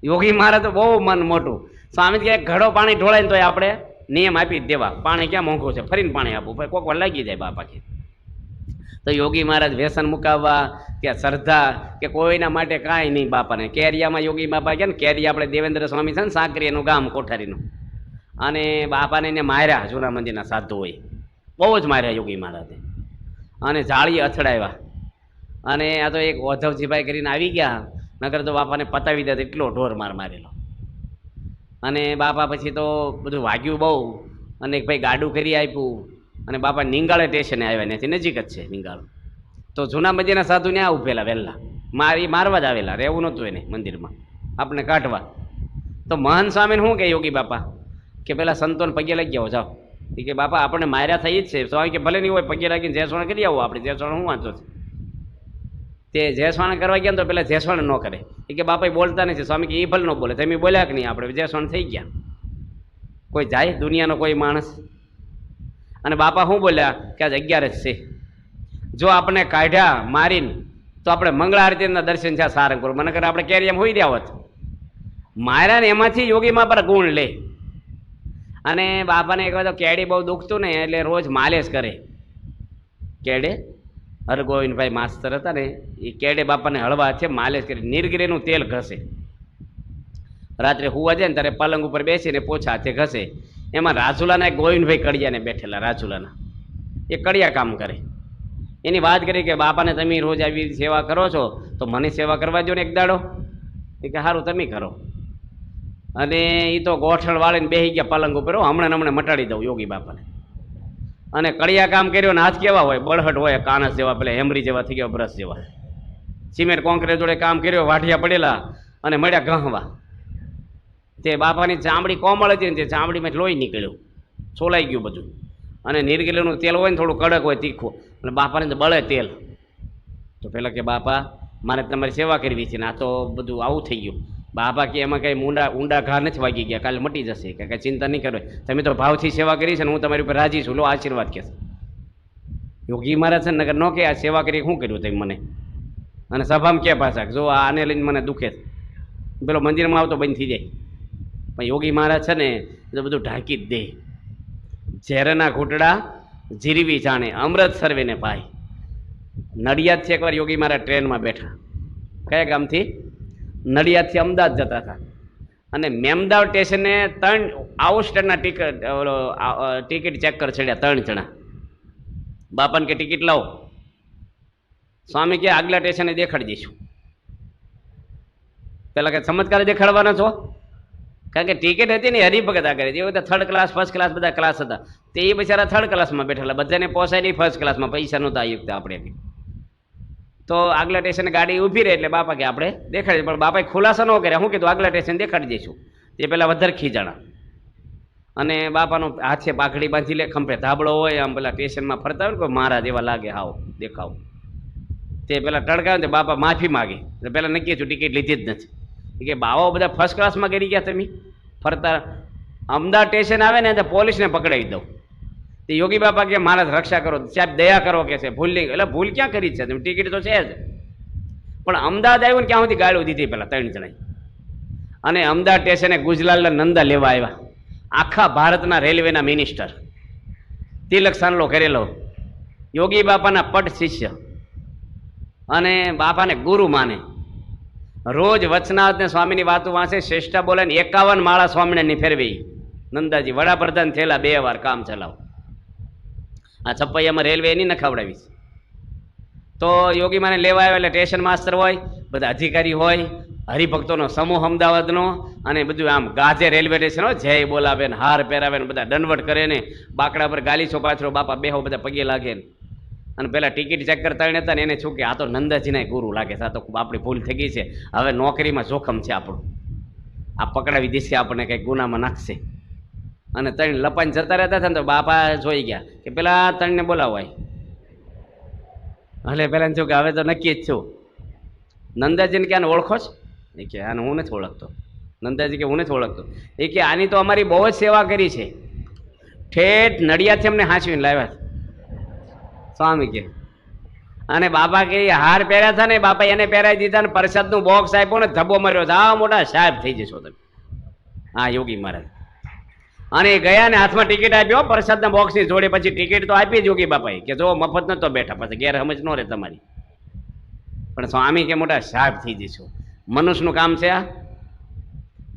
યોગી મહારાજ તો બહુ મન મોટું. સ્વામી કે ઘડો પાણી ઢોળાય ને તો આપણે નિયમ આપી જ દેવા, પાણી ક્યાં મોંઘું છે, ફરીને પાણી આપવું, ભાઈ કોક વાર લાગી જાય બાપા કે. તો યોગી મહારાજ વ્યસન મુકાવવા કે શ્રદ્ધા કે કોઈના માટે કાંઈ નહીં. બાપાને કેરિયામાં યોગી બાપા કે ને, કેરિયા આપણે દેવેન્દ્ર સ્વામી છે ને સાંકરીનું ગામ કોઠારીનું, અને બાપાને એને માર્યા જૂના મંદિરના સાધુ હોય, બહુ જ માર્યા યોગી મહારાજે. અને જાળી અથડાવ્યા. અને આ તો એક ઓધવજીભાઈ કરીને આવી ગયા, નગર તો બાપાને પતાવી દે એટલો ઢોર માર મારેલો. અને બાપા પછી તો બધું વાગ્યું બહુ. અને એક ભાઈ ગાડું કરી આપ્યું. અને બાપા નિંગાળે સ્ટેશને આવ્યા, ત્યાંથી નજીક જ છે નિંગાળ. તો જૂના મંદિરના સાધુ ત્યાં ઉભેલા વહેલા, મારવા જ આવેલા, રહેવું નહોતું એને મંદિરમાં, આપણે કાઢવા. તો મહાન સ્વામીને શું કે યોગી બાપા કે પેલા સંતોને પગે લાગી જાઓ, જાઓ. એ કે બાપા આપણે માર્યા થઈ જ છે. સ્વામી કે ભલે નહીં હોય, પગે લાગીને જેસવાણ કરી આવો. આપણે જેસવાણ શું વાંચો છે? તે જેસવાણ કરવા ગયા ને તો પેલા જેસવાણ ન કરે. એ કે બાપા બોલતા નથી. સ્વામી કે એ ભલે ન બોલે, તમે બોલ્યા કે નહીં, આપણે જેસવાણ થઈ ગયા. કોઈ જાય દુનિયાનો કોઈ માણસ? અને બાપા શું બોલ્યા કે આજ 11 જ છે, જો આપણે કાઢ્યા મારીને તો આપણે મંગળા આરતીના દર્શન થયા સારંગપુર. મને કરે આપણે કેરિયામાં હોઈ રહ્યા હોત. માર્યા ને એમાંથી યોગીમાં પર ગુણ લે. અને બાપાને એક વાર તો કેડી બહુ દુખતું ને, એટલે રોજ માલિશ કરે. કેડે હરગોવિંદભાઈ માસ્તર હતા ને, એ કેડે બાપાને હળવા છે માલિશ કરી, નીરગીરીનું તેલ ઘસે. રાત્રે હુવા જાય ને ત્યારે પલંગ ઉપર બેસીને પોછા હાથે ઘસે. એમાં રાજુલાના એક ગોવિંદભાઈ કડિયાને બેઠેલા, રાજુલાના એ કડિયા કામ કરે. એની વાત કરી કે બાપાને તમે રોજ આવી સેવા કરો છો, તો મને સેવા કરવા દો ને એક દાડો. એ કે સારું તમે કરો. અને એ તો ગોઠણ વાળીને બેસી ગયા પલંગ ઉપર, હમણાં મટાડી દઉં યોગી બાપાને. અને કડિયા કામ કર્યું ને હાથ કેવા હોય, બળહટ હોય, કાનસ જેવા, પેલા હેમરી જેવા થઈ ગયા, બ્રશ જેવા. સિમેન્ટ કોન્ક્રીટ જોડે કામ કર્યું, વાઢિયા પડેલા અને મળ્યા ઘહવા. તે બાપાની ચામડી કોમળ હતી ને તે ચામડીમાં લોહી નીકળ્યું, છોલાઈ ગયું બધું. અને નીરગેલીનું તેલ હોય ને થોડું કડક હોય, તીખું, અને બાપાને તો બળે તેલ. તો પેલા કે બાપા મારે તમારી સેવા કરવી છે ને આ તો બધું આવું થઈ ગયું. બાપા કે એમાં કંઈ ઊંડા ઘા નથી વાગી ગયા, કાલે મટી જશે, કે કાંઈ ચિંતા નહીં કરો, તમે તો ભાવથી સેવા કરી છે ને હું તમારી ઉપર રાજી છું, લો આશીર્વાદ કે. યોગી મહારાજ છે ને નગર ન કે આ સેવા કરી શું કર્યું તમે મને, અને સભામાં કે પાછા જો આને લઈને મને દુખે છે, પેલો મંદિરમાં આવતો બંધ થઈ જાય. પણ યોગી મહારાજ છે ને એ તો બધું ઢાંકી જ દે. ઝેરના ઘૂંટડા જીરવી જાણે અમૃત સર્વેને પાય. નડિયાદથી એકવાર યોગી મહારાજ ટ્રેનમાં બેઠા, કયા ગામથી? નડિયાદથી અમદાવાદ જતા હતા. અને મેમદાવ સ્ટેશને 3 આઉટસ્ટેન્ડના ટિકિટ ચેક કરી ચડ્યા 3 જણા. બાપાને કે ટિકિટ લાવો. સ્વામી કે આગલા સ્ટેશને દેખાડી દઈશું. પેલા કે ચમત્કાર દેખાડવાના છો? કારણ કે ટિકિટ હતી ને હરિભગત આગળ, જે બધા 3rd ક્લાસ 1st ક્લાસ બધા ક્લાસ હતા, તે એ બિચારા 3rd ક્લાસમાં બેઠેલા, બધાને પોસાય નહીં 1st ક્લાસમાં, પૈસા નહોતા આયુક્ત આપણે. તો આગલા સ્ટેશને ગાડી ઊભી રહે એટલે બાપા કે આપણે દેખાડી, પણ બાપાએ ખુલાસો ન કર્યા. શું કીધું? આગલા સ્ટેશન દેખાડી દઈશું. તે પેલા વધારે ખીજાણા. અને બાપાનો હાથે પાઘડી બાંધી લે, ખંભે ધાબળો હોય, આમ પેલા સ્ટેશનમાં ફરતા હોય ને કોઈ મહારાજ એવા લાગે, હાવ દેખાવ. તે પેલા ટળકાવે ને બાપા માફી માગી. એટલે પેલા નક્કી છું ટિકિટ લીધી જ નથી. કે બાવાઓ બધા 1st ક્લાસમાં ગરી ગયા તમે ફરતા. અમદાવાદ સ્ટેશન આવે ને તો પોલીસને પકડાવી દઉં. તે યોગી બાપા કે મહારાજ રક્ષા કરો, સાહેબ દયા કરો કે છે, ભૂલ નહીં. એટલે ભૂલ ક્યાં કરી છે? તમે ટિકિટ તો છે જ. પણ અમદાવાદ આવ્યું ને ક્યાં સુધી ગાળો દીધી પેલા 3 જણાએ. અને અમદાવાદ સ્ટેશને ગુજલાલના નંદા લેવા આવ્યા, આખા ભારતના રેલવેના મિનિસ્ટર, તિલક સાંડલો કરેલો, યોગી બાપાના પટ શિષ્ય અને બાપાને ગુરુ માને. રોજ વચનાવત ને સ્વામીની વાતો વાંચે, શ્રેષ્ઠા બોલે ને 51 માળા સ્વામિનારાયણની ફેરવી. નંદાજી વડાપ્રધાન થયેલા 2 વાર, કામ ચલાવ. આ છપૈયામાં રેલવે એની નખાવડાવી છે. તો યોગી માને લેવા આવ્યા એટલે સ્ટેશન માસ્તર હોય, બધા અધિકારી હોય, હરિભક્તોનો સમૂહ અમદાવાદનો, અને બધું આમ ગાજે રેલવે સ્ટેશન હોય, જય બોલાવે ને હાર પહેરાવે ને બધા દંડવટ કરે ને બાકડા પર ગાલીચો પાછળ બાપા બેહો, બધા પગે લાગે ને. અને પેલા ટિકિટ ચેક કરતા હતા ને એને શું કે આ તો નંદાજીના ગુરુ લાગે છે, આ તો આપણી ભૂલ થઈ ગઈ છે, હવે નોકરીમાં જોખમ છે આપણું, આ પકડાવી દેશે, આપણને કંઈક ગુનામાં નાખશે. અને 3 લપાઈને જતા રહેતા હતા ને તો બાપા જોઈ ગયા કે પેલા 3ને બોલાવાય. એટલે પેલા શું કે હવે તો નક્કી જ છું. નંદાજીને કે આને ઓળખો છો? એ કે આને હું નથી ઓળખતો. નંદાજી કે હું નથી ઓળખતો. એ કે આની તો અમારી બહુ જ સેવા કરી છે, ઠેઠ નડિયાદથી અમને હાંચવીને લાવ્યા છે સ્વામી કે. અને બાપા કે હાર પહેર્યા હતા ને, બાપા એને પહેરાવી દીધા ને પ્રસાદનું બોક્સ આપ્યો ને ધબ્બો માર્યો, આ મોટા સાહેબ થઈ જશો તમે. હા યોગી મહારાજ. અને એ ગયા ને હાથમાં ટિકિટ આપ્યો પ્રસાદના બોક્સની જોડે. પછી ટિકિટ તો આપી જ યોગી બાપાએ કે જો મફત નતો બેઠા, પછી ગેરસમજ ન રહે તમારી. પણ સ્વામી કે મોટા સાહેબ થઈ જશો. મનુષ્યનું કામ છે આ?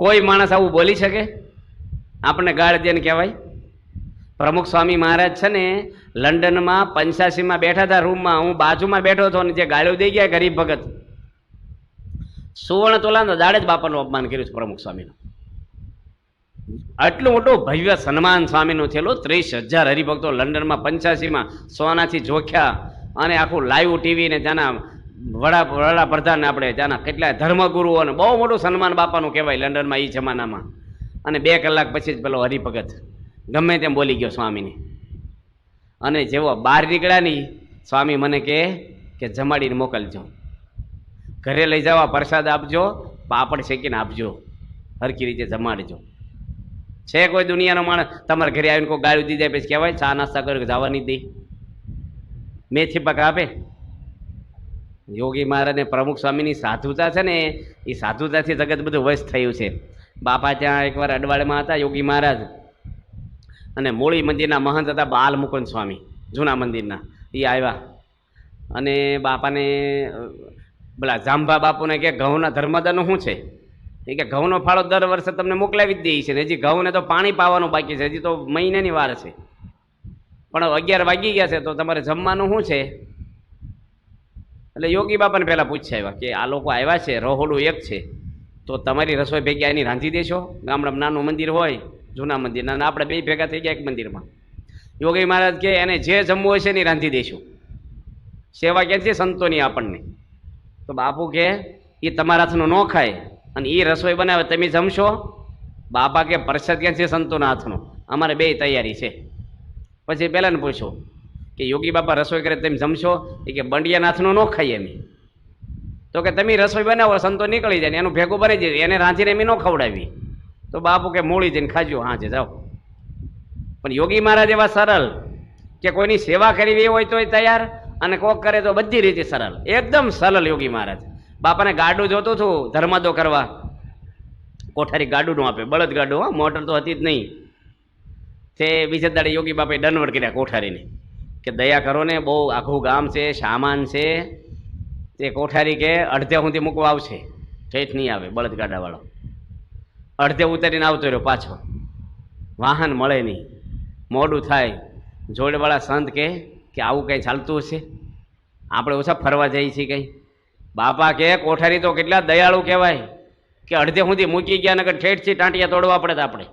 કોઈ માણસ આવું બોલી શકે? આપણને ગાળ દે ને કહેવાય. પ્રમુખ સ્વામી મહારાજ છે ને લંડનમાં 85માં બેઠા હતા રૂમમાં, હું બાજુમાં બેઠો હતો ને જે ગાળ્યો દઈ ગયા ગરીબ ભગત, સુવર્ણ તોલાનો દાડે જ બાપાનું અપમાન કર્યું છે પ્રમુખ સ્વામીનું. આટલું મોટું ભવ્ય સન્માન સ્વામીનું થયેલું. 30,000 હરિભક્તો લંડનમાં 85માં સોનાથી જોખ્યા. અને આખું લાઈવ ટીવી ને ત્યાંના વડાપ્રધાન આપણે ત્યાંના કેટલાય ધર્મગુરુઓ ને બહુ મોટું સન્માન બાપાનું કહેવાય લંડનમાં એ જમાનામાં. અને 2 કલાક પછી જ પેલો હરિભગત ગમે તેમ બોલી ગયો સ્વામીને. અને જેવો બહાર નીકળ્યા નહીં, સ્વામી મને કે જમાડીને મોકલજો, ઘરે લઈ જવા પ્રસાદ આપજો, પાપડ શેકીને આપજો, હરખી રીતે જમાડજો. છે કોઈ દુનિયાનો માણસ તમારા ઘરે આવીને કોઈ ગાળું દીધા પછી કહેવાય ચા નાસ્તા કરી જવા નહીં દે, મેથી પાક આપે? યોગી મહારાજને પ્રમુખ સ્વામીની સાધુતા છે ને, એ સાધુતાથી જગત બધું વશ થયું છે. બાપા ત્યાં એકવાર અડવાડમાં હતા યોગી મહારાજ, અને મૂળી મંદિરના મહંત હતા બાલમુકુંદ સ્વામી, જૂના મંદિરના. એ આવ્યા અને બાપાને બોલા જાંબા બાપુને કે ઘઉંના ધર્મદાનું શું છે? એ કે ઘઉંનો ફાળો દર વર્ષે તમને મોકલાવી જ દે છે ને, હજી ઘઉંને તો પાણી પાવાનું બાકી છે, હજી તો મહિનાની વાર છે. પણ 11 વાગી ગયા છે તો તમારે જમવાનું શું છે? એટલે યોગી બાપાને પહેલાં પૂછ્યા આવ્યા કે આ લોકો આવ્યા છે, રહોડું એક છે, તો તમારી રસોઈ ભેગી આની રાંધી દેશો? ગામડામાં નાનું મંદિર હોય, જૂના મંદિર, અને આપણે 2 ભેગા થઈ ગયા એક મંદિરમાં. યોગી મહારાજ કે એને જે જમવું હશે ને રાંધી દઈશું, સેવા ક્યાંથી સંતોની આપણને. તો બાપુ કે એ તમારા હાથનું ન ખાય અને એ રસોઈ બનાવે તમે જમશો? બાપા કે પ્રસાદ ક્યાંથી સંતોના હાથનો, અમારે બે તૈયારી છે. પછી પહેલાને પૂછ્યું કે યોગી બાપા રસોઈ કરે તમે જમશો? એ કે બંડિયાના હાથનું ન ખાઈએ અમે. તો કે તમે રસોઈ બનાવો, સંતો નીકળી જાય ને એનું ભેગું બની જાય, એને રાંધીને એમ ન ખવડાવી. તો બાપુ કે મૂળી જઈને ખાજો, હા છે જાઓ. પણ યોગી મહારાજ એવા સરળ કે કોઈની સેવા કરવી હોય તોય તૈયાર, અને કોક કરે તો બધી રીતે સરળ, એકદમ સરળ યોગી મહારાજ. બાપાને ગાડું જોતું હતું ધર્માદો કરવા, કોઠારી ગાડું નું આપે, બળદ ગાડું, હા, મોટર તો હતી જ નહીં. તે બીજા દાડે યોગી બાપાએ દંડવટ કર્યા કોઠારીને કે દયા કરો ને, બહુ આખું ગામ છે, સામાન છે, તે કોઠારી કે અડધે સુધી મૂકવા આવશે, ઠેઠ નહીં આવે બળદ ગાડાવાળો. અડધે ઉતારીને આવતો રહ્યો પાછો, વાહન મળે નહીં, મોડું થાય. જોડવાળા સંત કે આવું કંઈ ચાલતું હશે, આપણે ઓછા ફરવા જઈએ છીએ કંઈ? બાપા કે કોઠારી તો કેટલા દયાળુ કહેવાય કે અડધે સુધી મૂકી ગયા, નકર ઠેઠથી ટાંટિયા તોડવા પડે. તો આપણે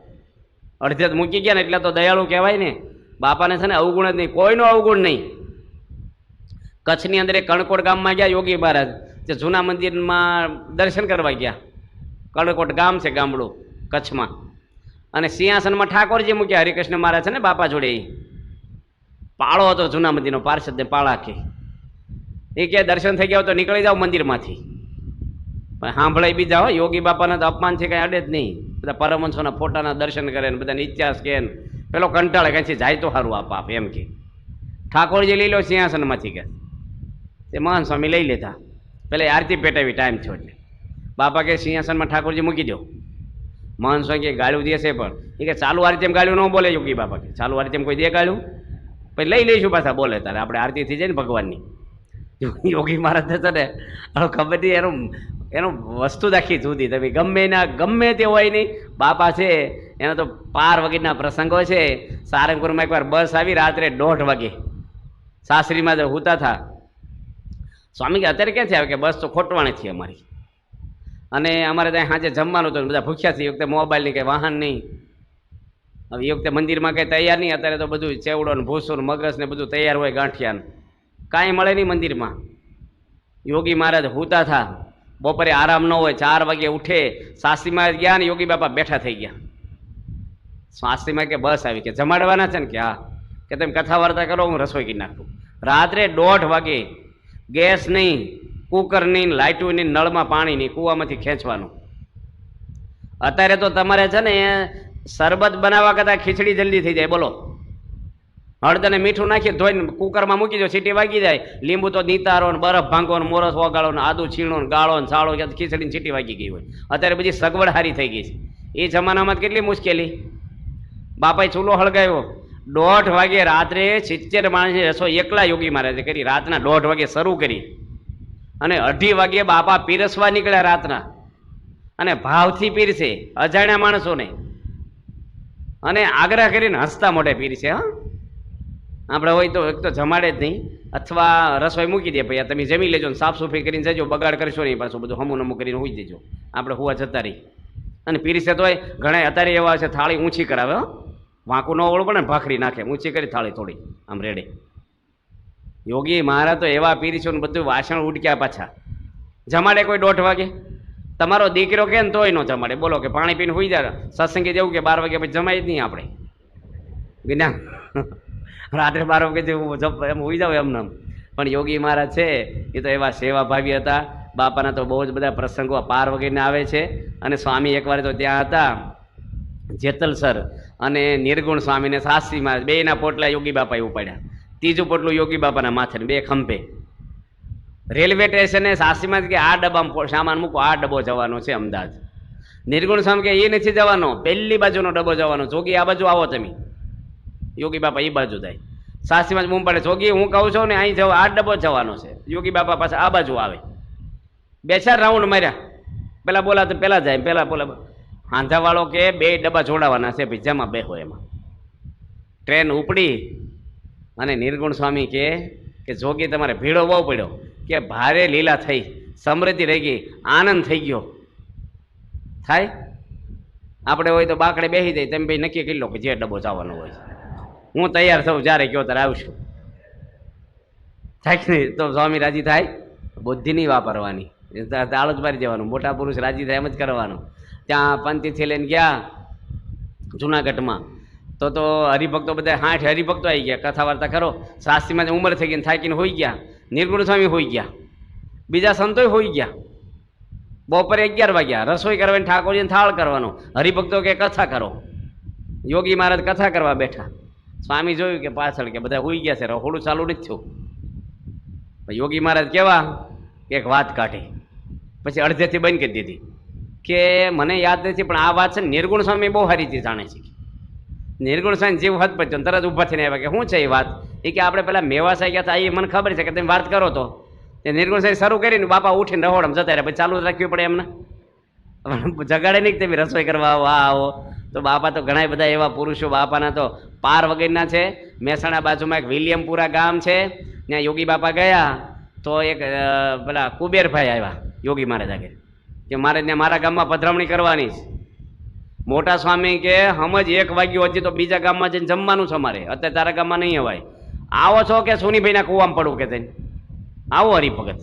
અડધે મૂકી ગયા ને એટલે તો દયાળુ કહેવાય ને. બાપાને છે ને અવગુણ જ નહીં, કોઈનો અવગુણ નહીં. કચ્છની અંદર એક કણકોટ ગામમાં ગયા યોગી મહારાજ, જે જૂના મંદિરમાં દર્શન કરવા ગયા. કણકોટ ગામ છે, ગામડું કચ્છમાં. અને સિંહાસનમાં ઠાકોરજી મૂક્યા, હરિકૃષ્ણ મહારાજ છે ને બાપા જોડે. એ પાળો હતો જૂના મંદિરનો, પાર્ષદને પાળા કે એ કે દર્શન થઈ ગયા તો નીકળી જાઓ મંદિરમાંથી, પણ સાંભળાય બીજા હોય. યોગી બાપાના તો અપમાન છે, કંઈ અડે જ નહીં. બધા પરમહંસોના ફોટાના દર્શન કરે ને બધાને ઇતિહાસ કે પેલો કંટાળે, કંઈ જાય તો સારું આપ એમ કે. ઠાકોરજી લઈ લો સિંહાસનમાંથી કે તે મહાન સ્વામી લઈ લેતા. પેલા આરતી પેટાવી ટાઈમ થયો એટલે બાપા કે સિંહાસનમાં ઠાકોરજી મૂકી દો. મહાન સ્વામી કે ગાળું દેશે, પણ એ કે ચાલુ આરતી એમ ગાળ્યું ન બોલે. યોગી બાપા કે ચાલુ આરતી એમ કોઈ દે ગાળ્યું? પછી લઈ લઈશું પાછા બોલે તારે, આપણે આરતી થઈ જાય ને ભગવાનની. યોગી મહારાજ છે ને હવે ખબર નહીં, એનું વસ્તુ દાખી જુદી. તમે ગમે તે હોય નહીં, બાપા છે એના તો પાર વગેરેના પ્રસંગો છે. સારંગપુરમાં એકવાર બસ આવી રાત્રે 1:30 વાગે, સાસરીમાં હુતા થા. સ્વામી કે અત્યારે ક્યાંથી આવે? કે બસ તો ખોટવાણીથી અમારી, અને અમારે ત્યાં સાંજે જમવાનું હતું, બધા ભૂખ્યા છે. એ વખતે મોબાઈલ નહીં, કંઈ વાહન નહીં. હવે એ વખતે મંદિરમાં કંઈ તૈયાર નહીં. અત્યારે તો બધું ચેવડો ને ભૂસો ને મગજ ને બધું તૈયાર હોય, ગાંઠિયા કાંઈ મળે નહીં મંદિરમાં. યોગી મહારાજ હુતા થા, બપોરે આરામ ન હોય, 4 વાગે ઉઠે. સાસરીમાં ગયા ને યોગી બાપા બેઠા થઈ ગયા. સાસરીમાં કે બસ આવી, કે જમાડવાના છે ને? કે હા. કે તમે કથા વાર્તા કરો, હું રસોઈ કરી નાખું. રાત્રે 1:30 વાગે, ગેસ નહીં, કુકર નહીં, લાઇટું નહીં, નળમાં પાણી નહીં, કૂવામાંથી ખેંચવાનું. અત્યારે તો તમારે છે ને શરબત બનાવવા કરતાં ખીચડી જલ્દી થઈ જાય. બોલો, હળદર અને મીઠું નાખી ધોઈને કુકરમાં મૂકી દો, સીટી વાગી જાય. લીંબુ તો નીતારો ને બરફ ભાંગો ને મોરસ ઓગાળો ને આદુ છીણો ને ગાળો ને સાળો, ખીચડીની સીટી વાગી ગઈ હોય. અત્યારે બધી સગવડ સારી થઈ ગઈ છે. એ જમાનામાં કેટલી મુશ્કેલી. બાપાએ ચૂલો હળગાવ્યો, 1:30 વાગે રાત્રે 70 માણસની રસોઈ એકલા યોગી મહારાજે કરી. રાતના 1:30 વાગે શરૂ કરી અને 2:30 વાગે બાપા પીરસવા નીકળ્યા રાતના. અને ભાવથી પીરસે અજાણ્યા માણસોને, અને આગ્રહ કરીને હસતા મોઢે પીરસે. હા, આપણે હોય તો એક તો જમાડે જ નહીં, અથવા રસોઈ મૂકી દે, ભાઈ તમે જમી લેજો ને સાફ સફાઈ કરીને જજો, બગાડ કરશો નહીં, પાછું બધું હમું નમું કરીને હોઈ દેજો, આપણે હોવા જતા રહી. અને પીરસે તોય ઘણા અત્યારે એવા છે થાળી ઊંચી કરાવે, વાંકું ન ઓળું પડે ને ભાખરી નાખે, ઊંચી કરી થાળી થોડી આમ રેડે. યોગી મહારાજ તો એવા પીરસ્યો ને બધું વાસણ ઉડક્યા પાછા. જમાડે કોઈ 1:30 વાગે? તમારો દીકરો કે ને તોય ન જમાડે. બોલો કે પાણી પીને હોઈ જાય. સત્સંગી જેવું કે 12 વાગે પછી જમાય જ નહીં આપણે વિના. રાત્રે 12 વાગે એમ હોઈ જાવ એમને. પણ યોગી મહારાજ છે એ તો એવા સેવાભાવી હતા. બાપાના તો બહુ જ બધા પ્રસંગો પાર વગેરે આવે છે. અને સ્વામી એકવાર તો ત્યાં હતા જેતલસર, અને નિર્ગુણ સ્વામીને સાસરીમાં બેયના પોટલા યોગી બાપાએ ઉપાડ્યા. ત્રીજું પોટલું યોગી બાપાના માથે, 2 ખંભે. રેલવે સ્ટેશને સાસરીમાં કે આ ડબ્બામાં સામાન મૂકો, આ ડબ્બો જવાનો છે અમદાવાદ. નિર્ગુણ સ્વામી કે એ નથી જવાનો, પહેલી બાજુનો ડબ્બો જવાનો. જોગી આ બાજુ આવો તમે. યોગી બાપા એ બાજુ જાય. સાસરીમાં જ બૂમ પડે, જોગી હું કહું છું ને અહીં જવા, આ ડબ્બો જવાનો છે. યોગી બાપા પાસે આ બાજુ આવે. 2-4 રાઉન્ડ માર્યા. પેલા બોલા તો પેલા જાય, પેલા બોલા. હાંધાવાળો કે 2 ડબ્બા જોડાવાના છે, ભાઈ જેમાં બેહો એમાં. ટ્રેન ઉપડી અને નિર્ગુણ સ્વામી કે જોગી તમારે ભીડો બહુ પડ્યો, કે ભારે લીલા થઈ, સમૃદ્ધિ રહી ગઈ, આનંદ થઈ ગયો. થાય આપણે હોય તો બાકડે બેસી જાય, તમે ભાઈ નક્કી કરી લો કે જે ડબ્બો જવાનો હોય. હું તૈયાર થઉં, જ્યારે કહો ત્યારે આવશું. થાય કે નહીં? તો સ્વામી રાજી થાય? બુદ્ધિ નહીં વાપરવાની, તાળ જ મારી જવાનું. મોટા પુરુષ રાજી થાય એમ જ કરવાનું. ત્યાં પંથીથી લઈને ગયા જુનાગઢમાં, તો હરિભક્તો બધા 60 હરિભક્તો આવી ગયા. કથા વાર્તા કરો. શાસ્ત્રીમાં ઉંમર થઈ ગઈ, થાકીને હોઈ ગયા. નિર્ગુણ સ્વામી હોઈ ગયા, બીજા સંતોય હોઈ ગયા. બપોરે 11 વાગ્યા રસોઈ કરવાની, ઠાકોરજીને થાળ કરવાનો. હરિભક્તો કે કથા કરો. યોગી મહારાજ કથા કરવા બેઠા. સ્વામી જોયું કે પાછળ કે બધા હોઈ ગયા છે, રહોડું ચાલુ નથી થયું. યોગી મહારાજ કેવા એક વાત કાઢી, પછી અડધેથી બંધ કરી દીધી કે મને યાદ નથી, પણ આ વાત છે ને નિર્ગુણ સ્વામી બહુ સારી રીતે જાણે છે. નિર્ગુણ સ્વામી જીવ હદ પચ્યો, તરત ઊભા થઈને આવ્યા કે શું છે એ વાત? એ કે આપણે પેલા મેવાસા ગયા હતા, એ મને ખબર છે કે તમે વાત કરો. તો એ નિર્ગુણ સ્વામી શરૂ કરીને બાપા ઉઠીને રહોડમ જતા રહ્યા. પછી ચાલુ રાખવી પડે એમને, જગાડે નહીં કે તમે રસોઈ કરવા આવો, આ આવો. તો બાપા તો ઘણા બધા એવા પુરુષો બાપાના તો પાર વગરના છે. મહેસાણા બાજુમાં એક વિલિયમપુરા ગામ છે, ત્યાં યોગી બાપા ગયા તો એક પેલા કુબેરભાઈ આવ્યા યોગી મહારાજ આગળ કે મારે ત્યાં મારા ગામમાં પધરામણી કરવાની છે. મોટા સ્વામી કે સમજ 1 વાગ્યો, હજી તો બીજા ગામમાં જઈને જમવાનું છે અમારે, અત્યારે તારા ગામમાં નહીં અવાય. આવો છો કે સોનીભાઈના કુવામાં પડવું કે થઈને આવો હરિભગત.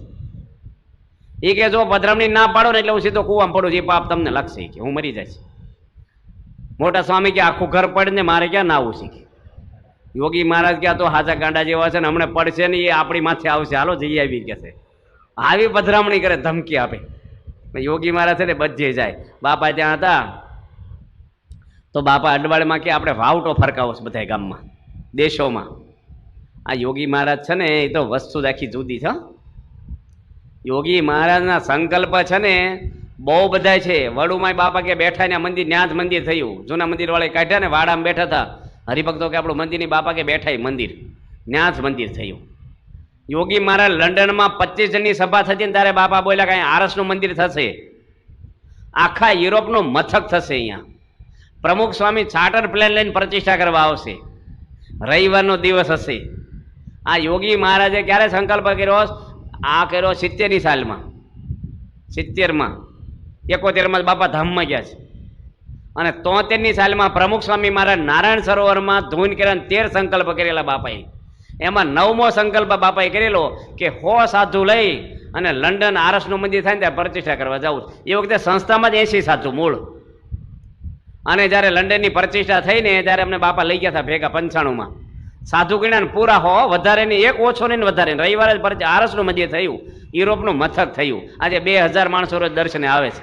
એ કે જો પધરામણી ના પાડો ને એટલે હું સીધો કુવામાં પડું, એ પાપ તમને લાગશે કે હું મરી જઈશ. મોટા સ્વામી કે આખું ઘર પડે ને મારે ક્યાં ના આવું શીખે. યોગી મહારાજ ક્યાં તો હાજા ગાંડા જેવા છે ને, હમણાં પડશે ને એ આપણી માથે આવશે, હાલો જઈ આવી કે છે. આવી પધરામણી કરે, ધમકી આપે. યોગી મહારાજ છે ને બધે જાય. બાપા ત્યાં હતા તો બાપા અડવાળમાં કે આપણે વાવટો ફરકાવો છે બધા ગામમાં દેશોમાં. આ યોગી મહારાજ છે ને એ તો વસ્તુ આખી જુદી છે. યોગી મહારાજના સંકલ્પ છે ને બહુ બધા છે. વડુમાં બાપા કે બેઠા ને મંદિર, ત્યાં જ મંદિર થયું. જૂના મંદિર વાળા કાઢ્યા ને વાડામાં બેઠા હતા હરિભક્તો કે આપણું મંદિરની બાપા કે બેઠા મંદિર, ત્યાં જ મંદિર થયું. યોગી મહારાજ લંડનમાં 25 જણની સભા થતી ને ત્યારે બાપા બોલ્યા કે અહીંયા આરસનું મંદિર થશે, આખા યુરોપનું મથક થશે. અહીંયા પ્રમુખ સ્વામી ચાર્ટર પ્લેન લઈને પ્રતિષ્ઠા કરવા આવશે, રવિવારનો દિવસ હશે. આ યોગી મહારાજે ક્યારે સંકલ્પ કર્યો? આ કર્યો 70ની સાલમાં, 70માં. 71માં બાપા ધામમાં ગયા છે. અને 73ની સાલમાં પ્રમુખ સ્વામી મહારાજ નારાયણ સરોવરમાં ધૂન કર્યા, 13 સંકલ્પ કરેલા બાપાએ. એમાં 9મો સંકલ્પ બાપાએ કરેલો કે 100 સાધુ લઈ અને લંડન આરસનું મંદિર થાય ને ત્યાં પ્રતિષ્ઠા કરવા જવું. એ વખતે સંસ્થામાં જ 80 સાધુ મૂળ. અને જ્યારે લંડનની પ્રતિષ્ઠા થઈને ત્યારે અમને બાપા લઈ ગયા હતા ભેગા 95માં. સાધુ ગણ્યા પૂરા હો, વધારે નહીં, એક ઓછો નહીં વધારે. રવિવારે જ આરસનું મંદિર થયું, યુરોપનું મથક થયું. આજે 2000 માણસો રોજ દર્શને આવે છે.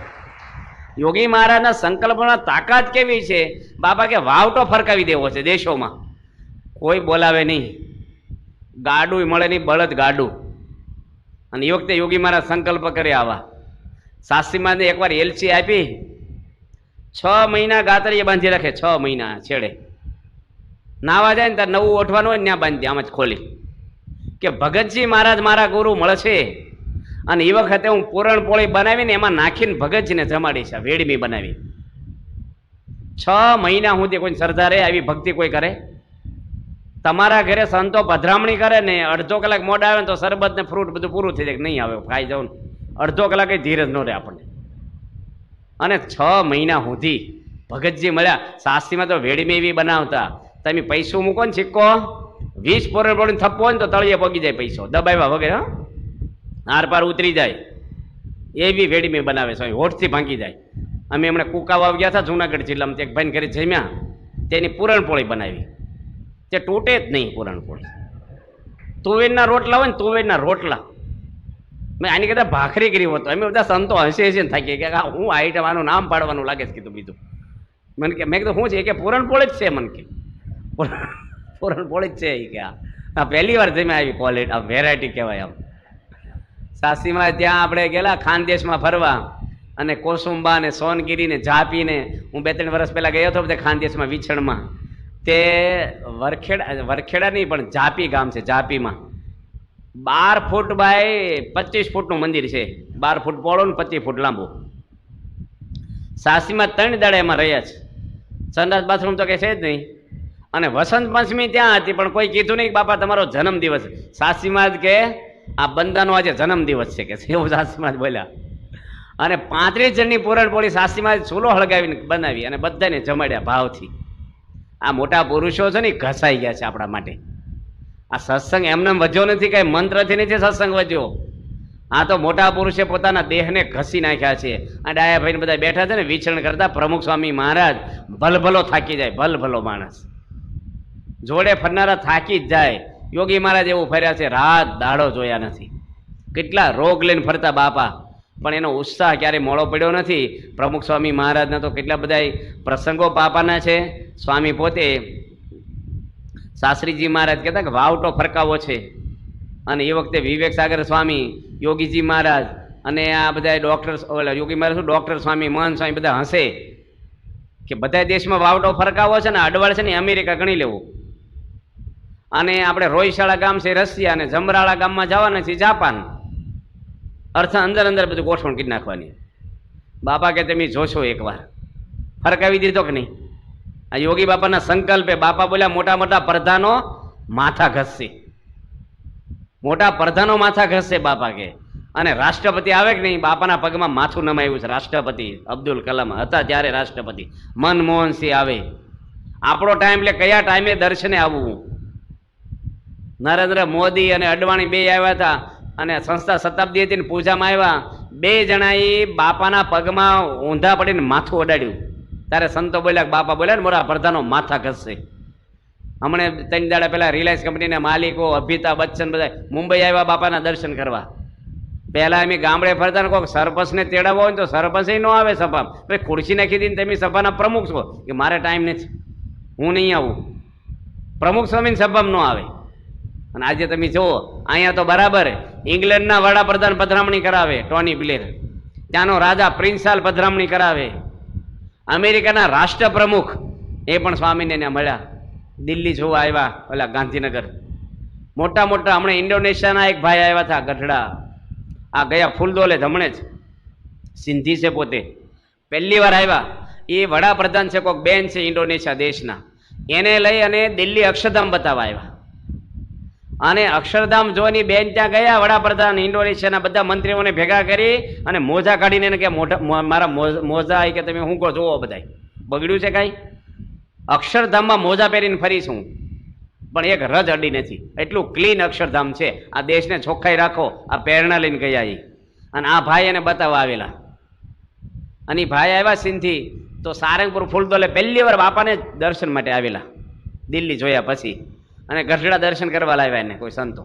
યોગી મહારાજના સંકલ્પના તાકાત કેવી છે? બાપા કે વાવટો ફરકાવી દેવો છે દેશોમાં, કોઈ બોલાવે નહીં, ગાડું મળે નહીં, બળદ ગાડું. અને એ વખતે યોગી મહારાજ સંકલ્પ કરે આવા. શાસ્ત્રીમાં એકવાર એલચી આપી, 6 મહિના ગાતરીએ બાંધી રાખે, 6 મહિના છેડે. નાવા જાય ને ત્યારે નવું ઓઠવાનું હોય ને ત્યાં બાંધી આમ જ ખોલી કે ભગતજી મહારાજ મારા ગુરુ મળશે. અને એ વખતે હું પૂરણપોળી બનાવીને એમાં નાખીને ભગતજીને જમાડી છે, વેડમી બનાવી. 6 મહિના સુધી કોઈ સરદારે આવી ભક્તિ કોઈ કરે? તમારા ઘરે સંતો પધરામણી કરે ને, અડધો કલાક મોડા આવે ને તો શરબત ને ફ્રૂટ બધું પૂરું થઈ જાય, નહીં આવે ખાઈ જાવ ને, અડધો કલાક ધીરજ ન રહે આપણને. અને 6 મહિના સુધી ભગતજી મળ્યા. શાસ્ત્રીમાં તો વેડમી એવી બનાવતા, તમે પૈસો મૂકો ને સિક્કો, 20 પૂરણપોળીને થપ્પો હોય ને તો તળિયે પગી જાય પૈસો, દબાવ્યા વગેરે આર પાર ઉતરી જાય એવી વેડમી બનાવે છે, હોઠથી ભાંગી જાય. અમે હમણાં કુકાવાવ ગયા હતા જુનાગઢ જિલ્લામાં, એક ભાઈને ઘરે જમ્યા, તેની પૂરણપોળી બનાવી, તે તૂટે જ નહીં પૂરણપોળી. તુવેરના રોટલા હોય ને, તુવેરના રોટલા, મેં આની કદાચ ભાખરી કરી હોતો. અમે બધા સંતો હસે હસે ને થાકી કે હું આઈટમ આનું નામ પાડવાનું લાગે છે કીધું બીજું. મને કે મેં કીધું શું છે? કે પૂરણપોળી જ છે. મને કે પૂરણપોળી જ છે. એ કે આ પહેલી વાર જમ્યા આવી ક્વોલિટી, આ વેરાયટી કહેવાય. આમ સાસીમાં ત્યાં આપણે ગયેલા ખાનદેશમાં ફરવા, અને કોસુંબા ને સોનગીરી ને ઝાપી ને, હું 2-3 વર્ષ પહેલાં ગયો હતો બધા ખાનદેશમાં વિછણમાં. તે વરખેડા નહીં પણ ઝાપી ગામ છે, ઝાપીમાં 12 ફૂટ બાય 25 ફૂટનું મંદિર છે. 12 ફૂટ પહોળું ને 25 ફૂટ લાંબુ. સાસીમાં 3 દાડા એમાં રહ્યા છે. સંડાસ બાથરૂમ તો કે છે જ નહીં. અને વસંત પંચમી ત્યાં હતી, પણ કોઈ કીધું નહીં કે બાપા તમારો જન્મદિવસ. સાસીમાં જ કે આ બંદાનો આજે જન્મદિવસ છે કે એવું સાસીમાં જ બોલ્યા. અને 35 જણની પૂરણપોળી સાસીમાં ચૂલો હળગાવીને બનાવી અને બધાને જમાડ્યા ભાવથી. આ મોટા પુરુષો છે ને એ ઘસાઈ ગયા છે આપણા માટે. આ સત્સંગ એમને વધ્યો નથી, કઈ મંત્રથી નથી સત્સંગ વધ્યો. આ તો મોટા પુરુષે પોતાના દેહને ઘસી નાખ્યા છે. આ ડાયાભાઈને બધા બેઠા છે ને વિચરણ કરતા, પ્રમુખ સ્વામી મહારાજ ભલભલો થાકી જાય, ભલભલો માણસ જોડે ફરનારા થાકી જ જાય. યોગી મહારાજ એવું ફર્યા છે, રાત દાડો જોયા નથી. કેટલા રોગ લઈને ફરતા બાપા, પણ એનો ઉત્સાહ ક્યારેય મોડો પડ્યો નથી. પ્રમુખ સ્વામી મહારાજના તો કેટલા બધા પ્રસંગો બાપાના છે. સ્વામી પોતે શાસ્ત્રીજી મહારાજ કહેતા કે વાવટો ફરકાવો છે, અને એ વખતે વિવેક સાગર સ્વામી, યોગીજી મહારાજ અને આ બધા ડૉક્ટર, યોગી મહારાજ શું ડૉક્ટર સ્વામી, મહંત સ્વામી બધા હસે કે બધા દેશમાં વાવટો ફરકાવો છે ને અડવાળ છે ને અમેરિકા ગણી લેવું, અને આપણે રોયશાળા ગામ છે રશિયા, અને જમરાળા ગામમાં જવાના છે જાપાન. અર્થ અંદર અંદર બધું ગોઠવણ કરી નાખવાની. બાપા કે તમે જોશો એકવાર, ફરકાવી દીધો કે નહીં? આ યોગી બાપાના સંકલ્પે બાપા બોલ્યા મોટા મોટા પ્રધાનો માથા ઘસશે, મોટા પ્રધાનો માથા ઘસશે બાપા કે. અને રાષ્ટ્રપતિ આવે કે નહીં, બાપાના પગમાં માથું નમાયું છે. રાષ્ટ્રપતિ અબ્દુલ કલામ હતા ત્યારે રાષ્ટ્રપતિ, મનમોહન સિંહ આવે. આપણો ટાઈમ એટલે કયા ટાઈમે દર્શને આવવું? નરેન્દ્ર મોદી અને અડવાણી બે આવ્યા હતા, અને સંસ્થા શતાબ્દી હતી ને પૂજામાં આવ્યા. બે જણાએ બાપાના પગમાં ઊંધા પડીને માથું અડાડ્યું. ત્યારે સંતો બોલ્યા, બાપા બોલ્યા ને મોટા પ્રધાનો માથા ઘસશે. હમણે 3 દાડા પહેલા રિલાયન્સ કંપનીના માલિકો, અમિતાભ બચ્ચન બધા મુંબઈ આવ્યા બાપાના દર્શન કરવા. પહેલા અમે ગામડે ફરતા ને કોઈક સરપંચને તેડાવવો હોય તો સરપંચ ન આવે સભા. ભાઈ ખુરશી નાખી દઈને તમે સભાના પ્રમુખ છો કે મારે ટાઈમ નથી, હું નહીં આવું. પ્રમુખ સ્વામીની સભામાં ન આવે. અને આજે તમે જુઓ અહીંયા તો બરાબર ઇંગ્લેન્ડના વડાપ્રધાન પધરામણી કરાવે, ટોની બ્લેર. ત્યાંનો રાજા પ્રિન્સ ચાર્લ્સ પધરામણી કરાવે. અમેરિકાના રાષ્ટ્ર પ્રમુખ એ પણ સ્વામીને ત્યાં મળ્યા, દિલ્હી જોવા આવ્યા, ઓલા ગાંધીનગર. મોટા મોટા હમણાં ઇન્ડોનેશિયાના એક ભાઈ આવ્યા હતા, ગઢડા. આ ગયા ફૂલદોલે જ હમણે જ, સિંધી છે પોતે, પહેલી વાર આવ્યા. એ વડાપ્રધાન છે, કોઈક બેન છે ઇન્ડોનેશિયા દેશના, એને લઈ અને દિલ્હી અક્ષરધામ બતાવવા આવ્યા. અને અક્ષરધામ જોવાની બેન ત્યાં ગયા, વડાપ્રધાન ઇન્ડોનેશિયાના બધા મંત્રીઓને ભેગા કરી અને મોજા કાઢીને એને કે મારા મોજા કે તમે હું કહો જોવો, બધા બગડ્યું છે કાંઈ? અક્ષરધામમાં મોજા પહેરીને ફરીશું, પણ એક રજ અડી નથી. એટલું ક્લીન અક્ષરધામ છે. આ દેશને ચોખ્ખાઈ રાખો, આ પ્રેરણા લઈને ગયા એ. અને આ ભાઈ એને બતાવવા આવેલા. અને એ ભાઈ આવ્યા સિંધી, તો સારંગપુર ફૂલદોલે પહેલી વાર બાપાને દર્શન માટે આવેલા, દિલ્હી જોયા પછી. અને ગઢડા દર્શન કરવા લાવ્યા એને કોઈ સંતો.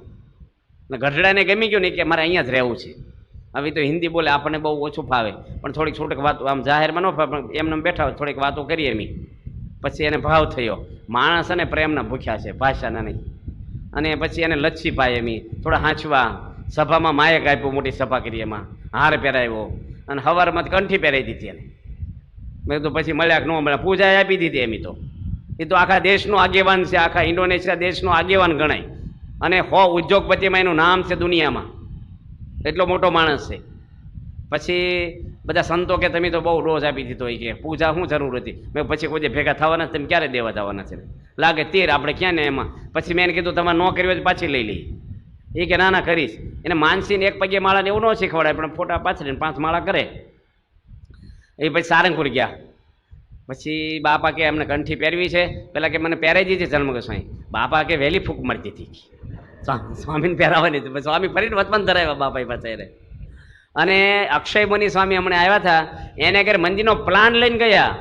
અને ગઢડાને ગમી ગયું નહીં કે મારે અહીંયા જ રહેવું છે. હવે તો હિન્દી બોલે, આપણને બહુ ઓછું ફાવે, પણ થોડીક છૂટક વાતો આમ જાહેરમાં ન ફાવે, પણ એમને બેઠા હોય થોડીક વાતો કરીએ એમ. પછી એને ભાવ થયો, માણસ અને પ્રેમના ભૂખ્યા છે, ભાષાના નહીં. અને પછી એને લચ્છી પાય એમ, થોડા હાંચવા. સભામાં માયક આપ્યું, મોટી સભા કરી, એમાં હાર પહેરાવ્યો, અને હવારમાં કંઠી પહેરાવી દીધી એને. મેં તો પછી મળ્યા કે ન મળ્યા, પૂજા આપી દીધી એમ. તો એ તો આખા દેશનો આગેવાન છે, આખા ઇન્ડોનેશિયા દેશનો આગેવાન ગણાય. અને 100 ઉદ્યોગપતિમાં એનું નામ છે દુનિયામાં, એટલો મોટો માણસ છે. પછી બધા સંતો કે તમે તો બહુ ડોઝ આપી દીધો, એ કે પૂજા શું જરૂર હતી? મેં પછી કોઈ ભેગા થવાના, તમે ક્યારે દેવા જવાના છે? લાગે તીર આપણે ક્યાં ને એમાં. પછી મેં એને કીધું તમારે ન કરવી હોય પાછી લઈ લઈ. એ કે ના ના કરીશ. એને માનસીને એક પગે માળાને એવું ન શીખવાડાય, પણ ફોટા પાછળ 5 માળા કરે. એ પછી સારંગપુર ગયા. પછી બાપા કે એમને કંઠી પહેરવી છે, પેલા કે મને પહેરાઈ દીધી જન્મગોસ્વામી. બાપા કે વહેલી ફૂંક મળતી હતી, સ્વામીને પહેરાવાની હતી. સ્વામી ફરીને વતન ધરાવ્યા બાપા પાસે. અને અક્ષય મુનિ સ્વામી હમણાં આવ્યા હતા, એને ઘરે મંદિરનો પ્લાન લઈને ગયા.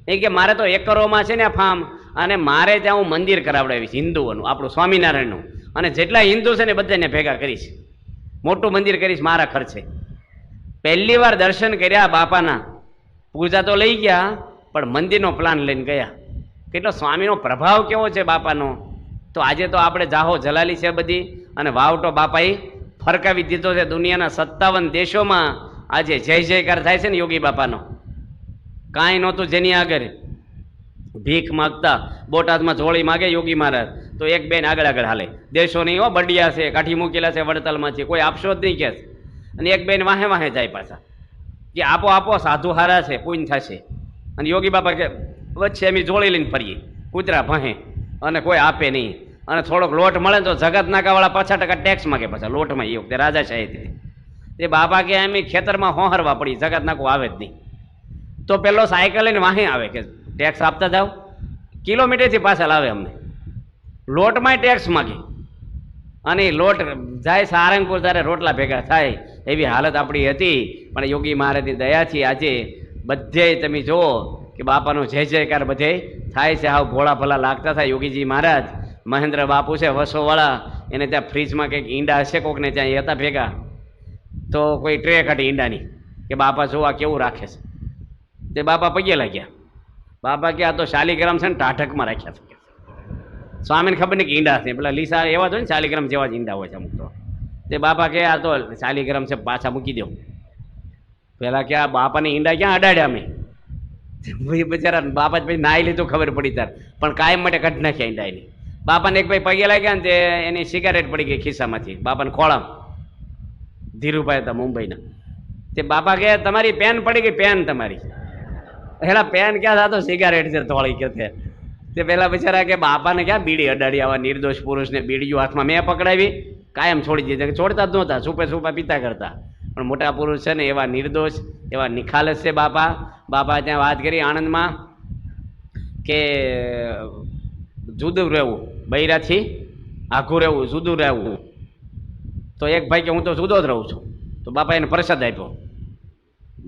એ કે મારે તો એકરોમાં છે ને આ ફાર્મ, અને મારે ત્યાં હું મંદિર કરાવડાવીશ હિન્દુઓનું, આપણું સ્વામિનારાયણનું. અને જેટલા હિન્દુ છે ને બધાને ભેગા કરીશ, મોટું મંદિર કરીશ મારા ખર્ચે. પહેલી વાર દર્શન કર્યા બાપાના. પૂજા તો લઈ ગયા, પણ મંદિરનો પ્લાન લઈને ગયા. કેટલો સ્વામીનો પ્રભાવ કેવો છે બાપાનો. તો આજે તો આપણે જાહો જલાલી છે બધી, અને વાવટો બાપાએ ફરકાવી દીધો છે. દુનિયાના 57 દેશોમાં આજે જય જયકાર થાય છે ને યોગી બાપાનો. કાંઈ નહોતું જેની આગળ. ભીખ માગતા, બોટાદમાં જોડી માગે યોગી મહારાજ, તો એક બેન આગળ આગળ હાલે. દેશો નહીં હો, બડિયા છે, કાઠી મૂકેલા છે વડતાલમાં છે, કોઈ આપશો જ નહીં કે. અને એક બેન વાહે વાહે જાય પાછા કે આપો આપો, સાધુ હારા છે, પૂન થશે. અને યોગી બાપા કે વચ્ચે એમ જોડી લઈને ફરીએ, કૂતરા ભહે, અને કોઈ આપે નહીં. અને થોડોક લોટ મળે તો જગત નાકાવાળા 50% ટેક્સ માગે પાછા લોટમાં. એ વખતે રાજાશાહી હતી. તે બાપા કે એમ ખેતરમાં હોહરવા પડી, જગત નાકું આવે જ નહીં. તો પેલો સાયકલ લઈને વાહે આવે કે ટેક્સ આપતા જાઓ. કિલોમીટરથી પાછા લાવે અમને. લોટમાંય ટેક્સ માગી, અને એ લોટ જાય સારંગપુર ત્યારે રોટલા ભેગા થાય એવી હાલત આપણી હતી. પણ યોગી મહારાજની દયાથી આજે બધે તમે જુઓ કે બાપાનો જય જયકાર બધે થાય છે. હાવ ભોળા ભલા લાગતા હતા યોગીજી મહારાજ. મહેન્દ્ર બાપુ છે વસોવાળા, એને ત્યાં ફ્રીજમાં કંઈક ઈંડા હશે કોકને ત્યાં એ હતા ભેગા, તો કોઈ ટ્રે કાઢી ઈંડાની કે બાપા જોવા કેવું રાખે છે. તે બાપા પગે લાગ્યા. બાપા કે આ તો શાલિગ્રામ છે ને ટાઢકમાં રાખ્યા છે. સ્વામીને ખબર નહીં કે ઈંડા છે, પેલા લીસા એવા તો ને શાલિગ્રામ જેવા જ ઈંડા હોય છે અમુક તો. તે બાપા કે આ તો શાલિગ્રામ છે, પાછા મૂકી દો. પેલા કે આ બાપાને ઈંડા ક્યાં અડાડ્યા અમે. ભાઈ બિચારા બાપા જ ભાઈ નાઈ લીધું ખબર પડી તાર, પણ કાયમ માટે કાઢી નાખ્યા ઈંડા એની. બાપાને એક ભાઈ પગે લાગ્યા ને તે એની સિગારેટ પડી ગઈ ખિસ્સામાંથી બાપાને ખોળામાં. ધીરુભાઈ હતા મુંબઈના. તે બાપા કે તમારી પેન પડી ગઈ, પેન તમારી. એલા પેન ક્યાં થતો, સિગારેટ છે થોડી કે. તે પેલા બિચારા કે બાપાને ક્યાં બીડી અડાડી, આવા નિર્દોષ પુરુષને બીડીઓ હાથમાં મેં પકડાવી, કાયમ છોડી દીધી. છોડતા જ નહોતા, છૂપે છૂપા પીતા કરતા. પણ મોટા પુરુષ છે ને એવા નિર્દોષ, એવા નિખાલસ છે બાપા. બાપા ત્યાં વાત કરી આણંદમાં કે જુદું રહેવું, બૈરાથી આઘું રહેવું, જુદું રહેવું. તો એક ભાઈ કે હું તો જુદો જ રહું છું. તો બાપા એને પ્રસાદ આપ્યો.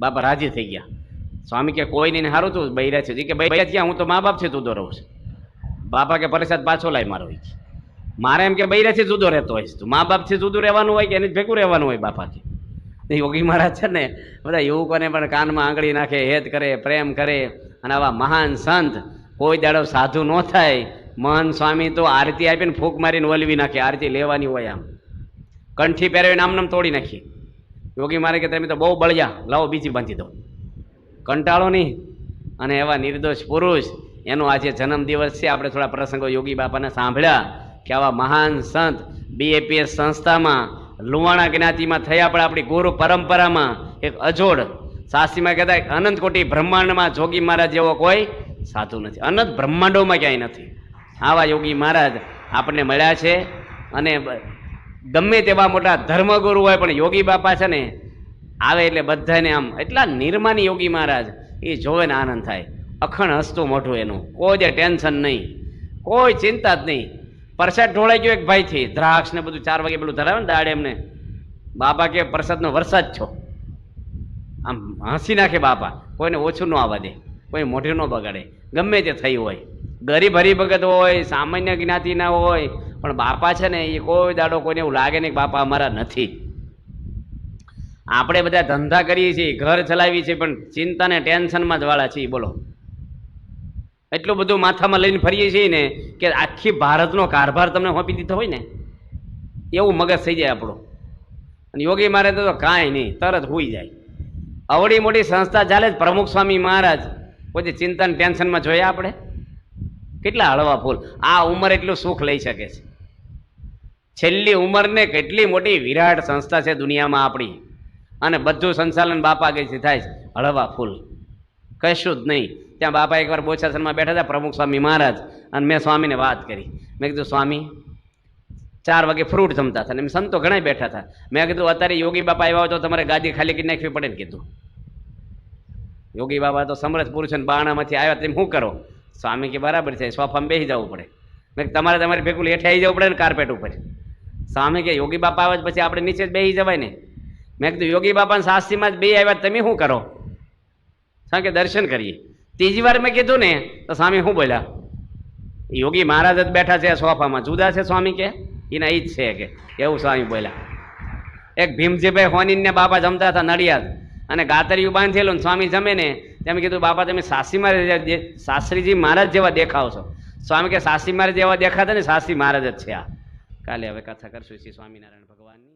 બાપા રાજી થઈ ગયા. સ્વામી કે કોઈ નહીં, સારું તું બૈરા છે કે બૈરા ત્યાં હું તો મા બાપ છે જુદો રહું છું. બાપા કે પ્રસાદ પાછો લાય મારો. મારે એમ કે બૈરાથી જુદો રહેતો હોય, તું મા બાપથી જુદું રહેવાનું હોય કે એને ભેગું રહેવાનું હોય બાપાથી. યોગી મહારાજ છે ને બધા યુવકોને પણ કાનમાં આંગળી નાખે, હેત કરે, પ્રેમ કરે. અને આવા મહાન સંત કોઈ દાડો સાધુ ન થાય. મહાન સ્વામી તો આરતી આપીને ફૂંક મારીને વલવી નાખે, આરતી લેવાની હોય આમ કંઠી પહેરાવીને આમ તોડી નાખી. યોગી મહારાજ કે તમે તો બહુ બળ્યા, લાવો બીજી બાંધી દો, કંટાળો નહીં. અને એવા નિર્દોષ પુરુષ, એનો આજે જન્મદિવસ છે. આપણે થોડા પ્રસંગો યોગી બાપાને સાંભળ્યા કે આવા મહાન સંત BAPS સંસ્થામાં લુવાણા જ્ઞાતિમાં થયા, પણ આપણી ગુરુ પરંપરામાં એક અજોડ શાસ્ત્રીમાં કહેતા અનંત કોટી બ્રહ્માંડમાં જોગી મહારાજ જેવો કોઈ સાધુ નથી, અનંત બ્રહ્માંડોમાં ક્યાંય નથી. આવા યોગી મહારાજ આપણને મળ્યા છે. અને ગમે તેવા મોટા ધર્મગુરુ હોય પણ યોગી બાપા છે ને આવે એટલે બધાને આમ એટલા નિર્માની યોગી મહારાજ, એ જોવે ને આનંદ થાય. અખણ હસતું મોઢું એનું, કોઈ જે ટેન્શન નહીં, કોઈ ચિંતા જ નહીં. પ્રસાદ ઢોળાઈ ગયો એક ભાઈથી, દ્રાક્ષ ને બધું 4 વાગે પેલું ધરાવે ને દાડે એમને. બાપા કે પ્રસાદનો વરસાદ છો. આમ હસી નાખે બાપા, કોઈને ઓછું ન આવવા દે, કોઈ મોઢું ન બગાડે, ગમે તે થયું હોય. ગરીબ હરિભગત હોય, સામાન્ય જ્ઞાતિના હોય, પણ બાપા છે ને એ કોઈ દાડો કોઈને એવું લાગે નહીં કે બાપા અમારા નથી. આપણે બધા ધંધા કરીએ છીએ, ઘર ચલાવીએ છીએ, પણ ચિંતા ને ટેન્શનમાં જ વાળા છીએ. બોલો, એટલું બધું માથામાં લઈને ફરીએ છીએ ને કે આખી ભારતનો કારભાર તમને સોંપી દીધો હોય ને એવું મગજ થઈ જાય આપણું. અને યોગી મહારાજ તો કાંઈ નહીં, તરત હોઈ જાય. અવળી મોટી સંસ્થા ચાલે જ, પ્રમુખ સ્વામી મહારાજ કોઈ ચિંતા ને ટેન્શનમાં જોયા આપણે? કેટલા હળવા ફૂલ. આ ઉંમર એટલું સુખ લઈ શકે છે. છેલ્લી ઉંમરને કેટલી મોટી વિરાટ સંસ્થા છે દુનિયામાં આપણી, અને બધું સંચાલન બાપા આગળથી થાય છે. હળવા ફૂલ, કશું જ નહીં. ત્યાં બાપા એકવાર બોચાસનમાં બેઠા હતા પ્રમુખ સ્વામી મહારાજ, અને મેં સ્વામીને વાત કરી. મેં કીધું સ્વામી 4 વાગે ફ્રૂટ જમતા હતા, અને સંતો ઘણા બેઠા હતા. મેં કીધું અત્યારે યોગી બાપા આવ્યા હોય તો તમારે ગાદી ખાલી કરી નાખવી પડે ને. કીધું યોગી બાબા તો સમરથ પુરુષ અને બાણામાંથી આવ્યા, તેમ શું કરો? સ્વામી કે બરાબર છે, સોફામાં બેસી જવું પડે. મેં તમારે તમારી ભેગું હેઠે આવી જવું પડે ને કાર્પેટ ઉપર. સ્વામી કે યોગી બાપા આવે પછી આપણે નીચે જ બેસી જવાય ને. મેં કીધું યોગી બાપાને શાસ્ત્રીમાં જ બે આવ્યા, તમે શું કરો? સ્વામી કે દર્શન કરીએ. ત્રીજી વાર મેં કીધું ને તો સ્વામી શું બોલ્યા? યોગી મહારાજ જ બેઠા છે સોફામાં, જુદા છે સ્વામી કે એના ઈ જ છે કે એવું સ્વામી બોલ્યા. એક ભીમજીભાઈ હોનીને બાપા જમતા હતા નડિયાદ, અને ગાતરિયું બાંધેલું ને સ્વામી જમે ને તેમ કીધું બાપા તમે શાસ્ત્રીજી મહારાજ જેવા દેખાવ છો. સ્વામી કે શાસ્ત્રી મહારાજ જેવા દેખાતા ને શાસ્ત્રી મહારાજ જ છે આ. કાલે હવે કથા કરશું શ્રી સ્વામિનારાયણ ભગવાનની.